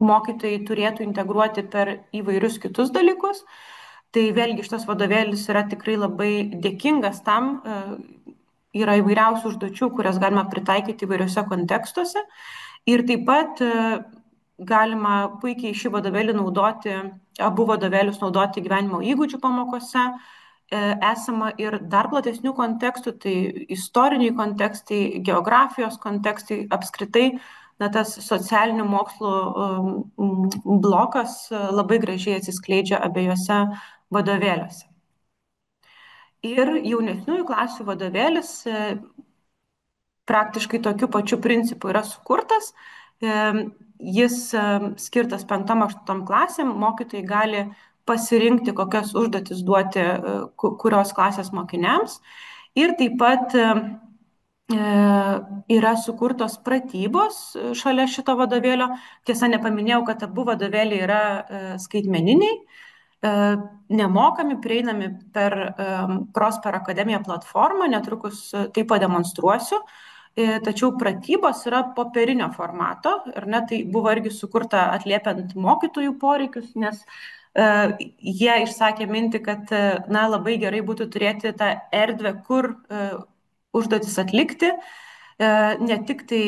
mokytojai turėtų integruoti per įvairius kitus dalykus. Tai vėlgi šitas vadovėlis yra tikrai labai dėkingas tam, yra įvairiausių užduočių, kurias galima pritaikyti įvairiuose kontekstuose. Ir taip pat galima puikiai šį vadovėlį naudoti, abu vadovėlius naudoti gyvenimo įgūdžių pamokose. Esama ir dar platesnių kontekstų, tai istoriniai kontekstai, geografijos kontekstai, apskritai, na, tas socialinių mokslų blokas labai gražiai atsiskleidžia abiejose vadovėliuose. Ir jaunesniųjų klasių vadovėlis praktiškai tokiu pačiu principu yra sukurtas. Jis skirtas 5-8 klasėm. Mokytojai gali pasirinkti, kokias užduotis duoti kurios klasės mokiniams. Ir taip pat yra sukurtos pratybos šalia šito vadovėlio. Tiesa, nepaminėjau, kad abu vadovėliai yra skaitmeniniai, nemokami, prieinami per Prosper Akademija platformą, netrukus tai pademonstruosiu. Tačiau pratybos yra popierinio formato, ir ne, tai buvo irgi sukurta atliepiant mokytojų poreikius, nes jie išsakė mintį, kad na, labai gerai būtų turėti tą erdvę, kur užduotis atlikti, ne tik tai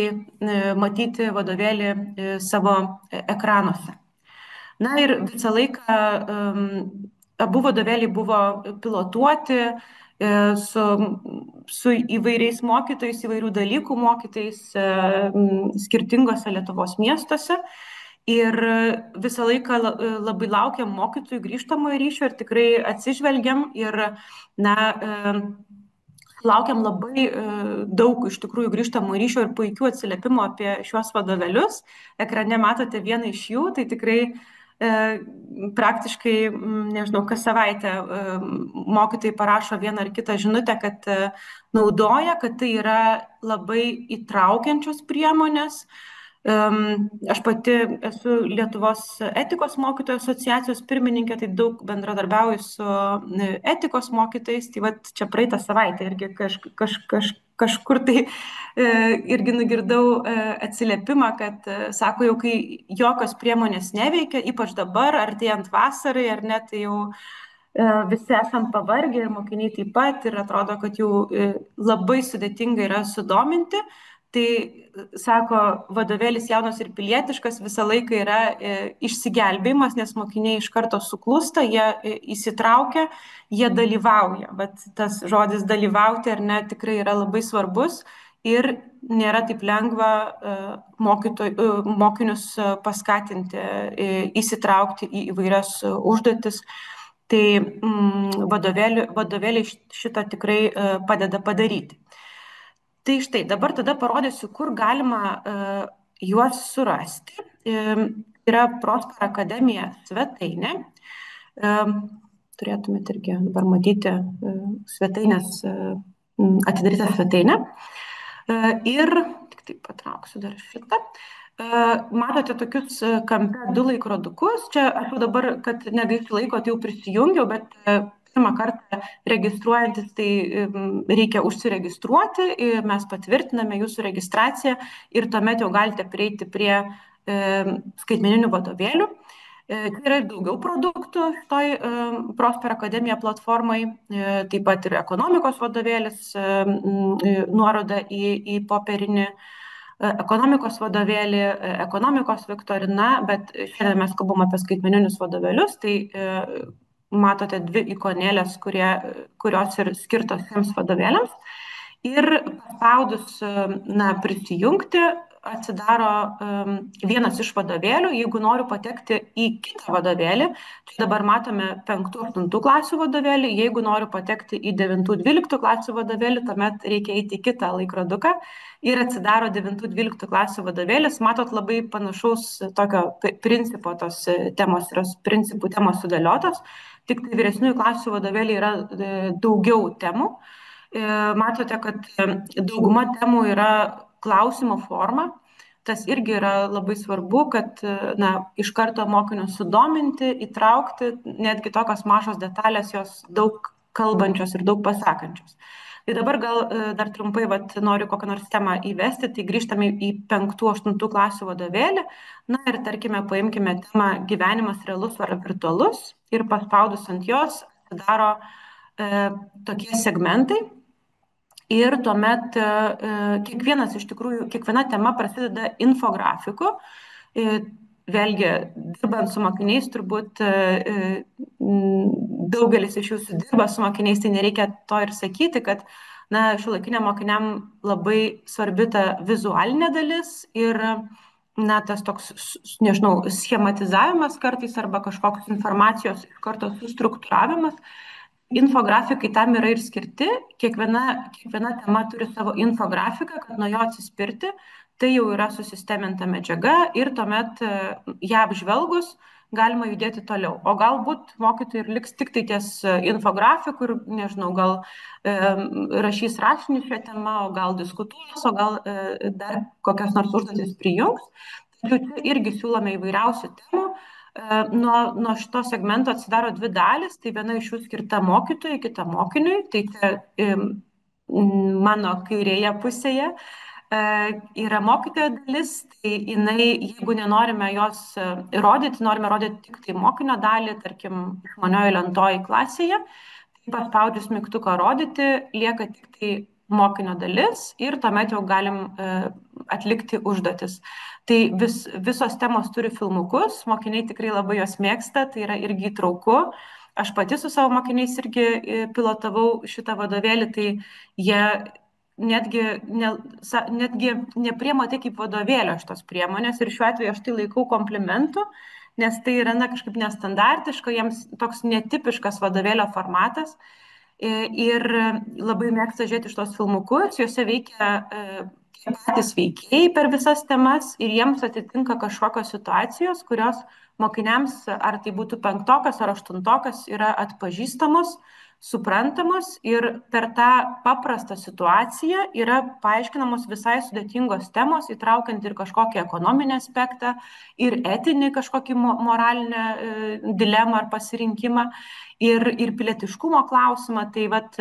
matyti vadovėlį savo ekranuose. Na ir visą laiką abu vadovėliai buvo pilotuoti su įvairiais mokytojais, įvairių dalykų mokytojais skirtingose Lietuvos miestuose. Ir visą laiką labai laukiam mokytojų grįžtamojo ryšio ir tikrai atsižvelgiam ir, na, laukiam labai daug iš tikrųjų grįžtamų ryšio ir puikių atsiliepimų apie šiuos vadovėlius. Ekrane matote vieną iš jų, tai tikrai praktiškai, nežinau, kas savaitę mokytojai parašo vieną ar kitą žinutę, kad naudoja, kad tai yra labai įtraukiančios priemonės. Aš pati esu Lietuvos etikos mokytojų asociacijos pirmininkė, tai daug bendradarbiauju su etikos mokytojais. Tai vat čia praeitą savaitę irgi kažkur tai irgi nugirdau atsiliepimą, kad sako, jau kai jokios priemonės neveikia, ypač dabar, artėjant vasarai, ar ne, tai jau visi esam pavargę ir mokiniai taip pat ir atrodo, kad jau labai sudėtinga yra sudominti. Tai, sako, vadovėlis jaunas ir pilietiškas visą laiką yra išsigelbėjimas, nes mokiniai iš karto suklūsta, jie įsitraukia, jie dalyvauja. Bet tas žodis dalyvauti ar ne tikrai yra labai svarbus ir nėra taip lengva mokinius paskatinti, įsitraukti į įvairias užduotis. Tai vadovėliai šitą tikrai padeda padaryti. Tai štai, dabar tada parodysiu, kur galima juos surasti. Yra Prospera Akademija svetainė. Turėtumėte irgi dabar matyti svetainės, atidarytą svetainę. Ir, tik taip patrauksiu dar šitą. Matote tokius kampe 2 laikrodukus. Čia aš jau dabar, kad negaiščiau laiko, tai jau prisijungiau, bet pirmą kartą registruojantis, tai reikia užsiregistruoti, mes patvirtiname jūsų registraciją ir tuomet jau galite prieiti prie skaitmeninių vadovėlių. Tai yra ir daugiau produktų toj Prospera Akademija platformai, taip pat ir ekonomikos vadovėlis, nuoroda į popierinį ekonomikos vadovėlį, ekonomikos viktorina, bet šiandien mes kalbam apie skaitmeninius vadovėlius, tai matote 2 ikonėlės, kurios ir skirtos šiems vadovėliams. Ir paspaudus prisijungti, atsidaro vienas iš vadovėlių. Jeigu noriu patekti į kitą vadovėlį, tai dabar matome 5-8 klasių vadovėlį. Jeigu noriu patekti į 9-12 klasių vadovėlį, tuomet reikia eiti į kitą laikroduką ir atsidaro 9-12 klasių vadovėlis. Matot, labai panašaus tokio principo tos temos yra principų temos sudėliotos. Tik tai vyresniųjų klasių vadovėliai yra daugiau temų. Matote, kad dauguma temų yra klausimo forma. Tas irgi yra labai svarbu, kad iš karto mokinius sudominti, įtraukti, netgi tokios mažos detalės, jos daug kalbančios ir daug pasakančios. Tai dabar gal dar trumpai noriu kokią nors temą įvesti, tai grįžtame į 5-8 klasių vadovėlį. Na ir tarkime, paimkime temą gyvenimas realus ar virtualus ir paspaudus ant jos atsidaro tokie segmentai. Ir tuomet kiekviena tema prasideda infografiku. Vėlgi, dirbant su mokiniais, turbūt daugelis iš jūsų dirba su mokiniais, tai nereikia to ir sakyti, kad šiuolaikiniam mokiniam labai svarbi ta vizualinė dalis ir tas toks, nežinau, schematizavimas kartais arba kažkokios informacijos iš karto sustruktūravimas. Infografikai tam yra ir skirti, kiekviena tema turi savo infografiką, kad nuo jo atsispirti, tai jau yra susisteminta medžiaga ir tuomet ją apžvelgus galima judėti toliau. O galbūt mokytojai ir liks tik tai ties infografikų ir, nežinau, gal rašys rašinį šią temą, o gal diskutuos, o gal dar kokias nors užduotis prijungs. Tačiau čia irgi siūlome įvairiausių temų. Nuo šito segmento atsidaro 2 dalis, tai viena iš jų skirta mokytojui, kita mokiniui, tai čia mano kairėje pusėje yra mokytojo dalis, tai jinai, jeigu nenorime jos rodyti, norime rodyti tik tai mokinio dalį, tarkim, išmanioji lentoji klasėje, tai paspaudžius mygtuką rodyti, lieka tik tai mokinio dalis ir tuomet jau galim atlikti užduotis. Tai visos temos turi filmukus, mokiniai tikrai labai jos mėgsta, tai yra irgi įtrauku. aš pati su savo mokiniais irgi pilotavau šitą vadovėlį, tai jie netgi, netgi nepriema tai kaip vadovėlio šitos priemonės ir šiuo atveju aš tai laikau komplimentu, nes tai yra kažkaip nestandartiška, jiems toks netipiškas vadovėlio formatas. Ir labai mėgsta žiūrėti iš tos filmukus, juose veikia tie patys veikėjai per visas temas ir jiems atitinka kažkokios situacijos, kurios mokiniams, ar tai būtų 5 ar 8, yra atpažįstamos, suprantamos ir per tą paprastą situaciją yra paaiškinamos visai sudėtingos temos, įtraukiant ir kažkokį ekonominį aspektą, ir etinį kažkokį moralinę dilemą ar pasirinkimą, ir pilietiškumo klausimą. Tai vat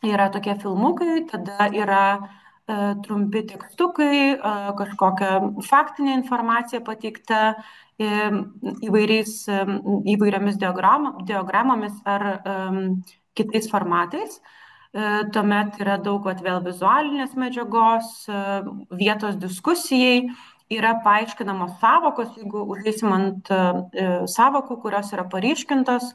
yra tokie filmukai, tada yra trumpi tekstukai, kažkokia faktinė informacija pateikta įvairiomis diagramomis ar kitais formatais. Tuomet yra daug vėl vizualinės medžiagos, vietos diskusijai, yra paaiškinamos savokos, jeigu užeisim ant savokų, kurios yra paryškintos,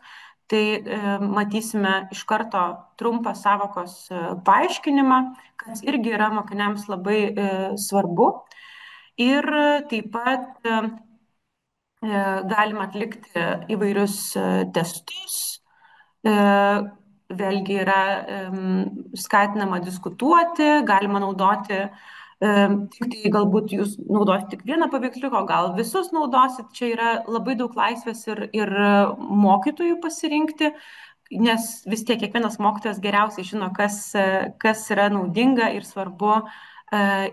tai matysime iš karto trumpą savokos paaiškinimą, kas irgi yra mokiniams labai svarbu. Ir taip pat galima atlikti įvairius testus, vėlgi yra skatinama diskutuoti, galima naudoti tik tai galbūt jūs naudosit tik vieną paveiksliuką, gal visus naudosit, čia yra labai daug laisvės ir mokytojų pasirinkti, nes vis tiek kiekvienas mokytojas geriausiai žino, kas yra naudinga ir svarbu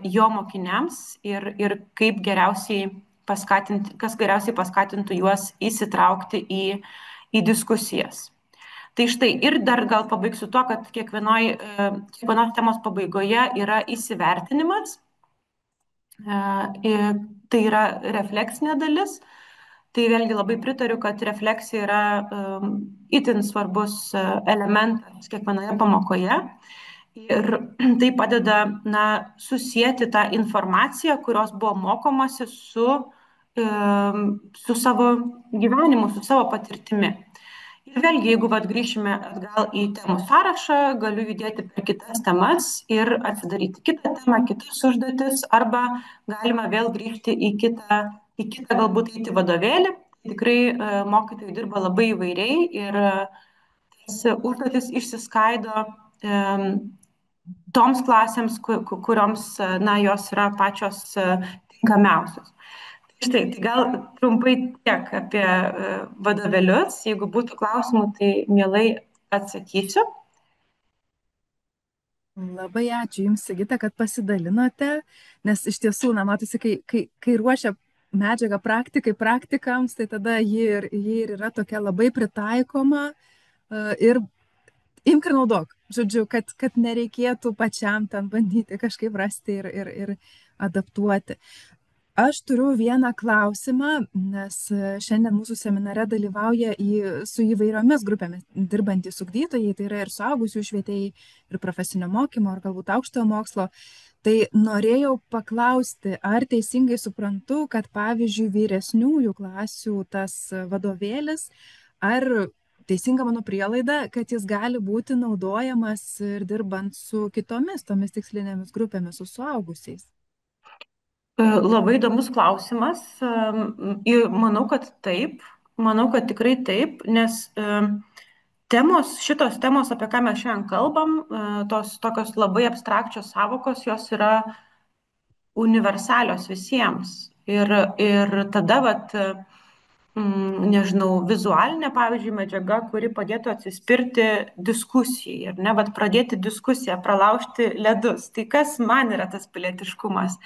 jo mokiniams ir kaip geriausiai paskatinti, kas geriausiai paskatintų juos įsitraukti į diskusijas. Tai štai, ir dar gal pabaigsiu to, kad kiekvienos temos pabaigoje yra įsivertinimas, tai yra refleksinė dalis. Tai vėlgi labai pritariu, kad refleksija yra itin svarbus elementas kiekvienoje pamokoje. Ir tai padeda susijęti tą informaciją, kurios buvo mokomasi su savo gyvenimu, su savo patirtimi. Ir vėlgi, jeigu grįšime atgal į temų sąrašą, galiu judėti per kitas temas ir atsidaryti kitą temą, kitas užduotis, arba galima vėl grįžti į kitą galbūt eiti vadovėlį. Tikrai mokytojai dirba labai įvairiai ir tas užduotis išsiskaido toms klasėms, kurioms jos yra pačios tinkamiausios. Štai, tai gal trumpai tiek apie vadovėlius. Jeigu būtų klausimų, tai mielai atsakysiu. Labai ačiū Jums, Sigita, kad pasidalinote, nes iš tiesų, matosi, kai ruošia medžiagą praktikams, tai tada ji ir yra tokia labai pritaikoma ir imk ir naudok. Žodžiu, kad nereikėtų pačiam ten bandyti kažkaip rasti ir adaptuoti. Aš turiu vieną klausimą, nes šiandien mūsų seminare dalyvauja su įvairiomis grupėmis dirbantys ugdytojai, tai yra ir suaugusiųjų švietėjai, ir profesinio mokymo, ar galbūt aukštojo mokslo. Tai norėjau paklausti, ar teisingai suprantu, kad pavyzdžiui vyresniųjų klasių tas vadovėlis, ar teisinga mano prielaida, kad jis gali būti naudojamas ir dirbant su kitomis tomis tikslinėmis grupėmis, su suaugusiais? Labai įdomus klausimas. Manau, kad taip. Manau, kad tikrai taip, nes šitos temos, apie ką mes šiandien kalbam, tos tokios labai abstrakčios savokos, jos yra universalios visiems. Ir tada, nežinau, vizualinė, pavyzdžiui, medžiaga, kuri padėtų atsispirti diskusijai, ar ne, pradėti diskusiją, pralaužti ledus. Tai kas man yra tas pilietiškumas?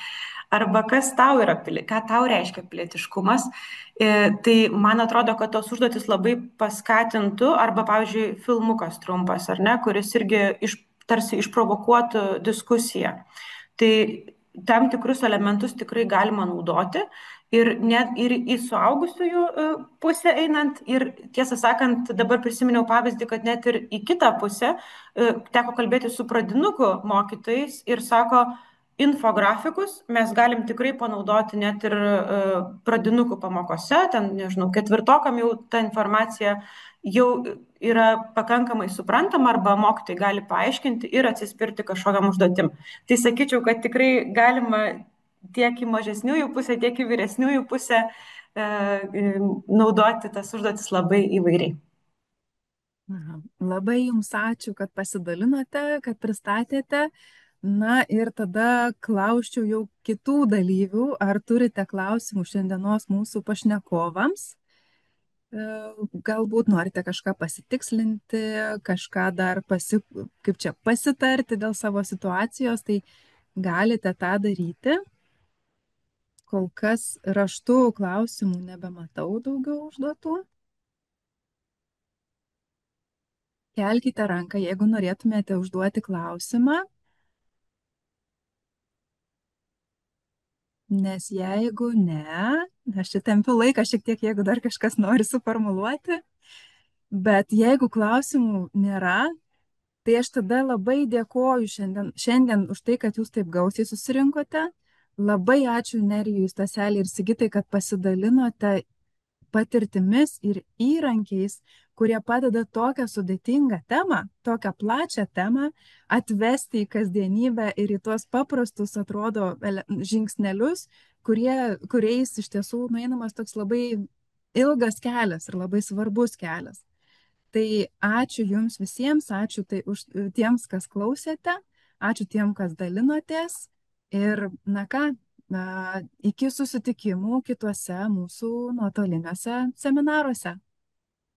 Arba kas tau yra, ką tau reiškia pilietiškumas? Tai man atrodo, kad tos užduotis labai paskatintų, arba, pavyzdžiui, filmukas trumpas, ar ne, kuris irgi tarsi išprovokuotų diskusiją. Tai tam tikrus elementus tikrai galima naudoti ir net ir į suaugusiųjų pusę einant. Ir tiesą sakant, dabar prisiminiau pavyzdį, kad net ir į kitą pusę teko kalbėti su pradinukų mokytojais ir sako, infografikus mes galim tikrai panaudoti net ir pradinukų pamokose, ten, nežinau, ketvirtokam jau ta informacija jau yra pakankamai suprantama arba mokytojai gali paaiškinti ir atsispirti kažkokiam užduotim. Tai sakyčiau, kad tikrai galima tiek į mažesniųjų pusę, tiek į vyresniųjų pusę naudoti tas užduotis labai įvairiai. Aha. Labai Jums ačiū, kad pasidalinote, kad pristatėte. Na ir tada klausčiau jau kitų dalyvių, ar turite klausimų šiandienos mūsų pašnekovams. Galbūt norite kažką pasitikslinti, kažką dar pasitarti dėl savo situacijos, tai galite tą daryti. Kol kas raštu klausimų nebematau daugiau užduotų. Kelkite ranką, jeigu norėtumėte užduoti klausimą. Nes jeigu ne, aš čia tempiu laiką šiek tiek, jeigu dar kažkas nori suformuluoti, bet jeigu klausimų nėra, tai aš tada labai dėkoju šiandien už tai, kad jūs taip gausiai susirinkote. Labai ačiū Nerijui, Staseliai ir Sigitai, kad pasidalinote patirtimis ir įrankiais, kurie padeda tokią sudėtingą temą, tokią plačią temą atvesti į kasdienybę ir į tuos paprastus, atrodo, žingsnelius, kuriais iš tiesų nueinamas toks labai ilgas kelias ir labai svarbus kelias. Tai ačiū Jums visiems, ačiū tiems, kas klausėte, ačiū tiem, kas dalinotės ir, na ką, iki susitikimų kituose mūsų nuotoliniuose seminaruose.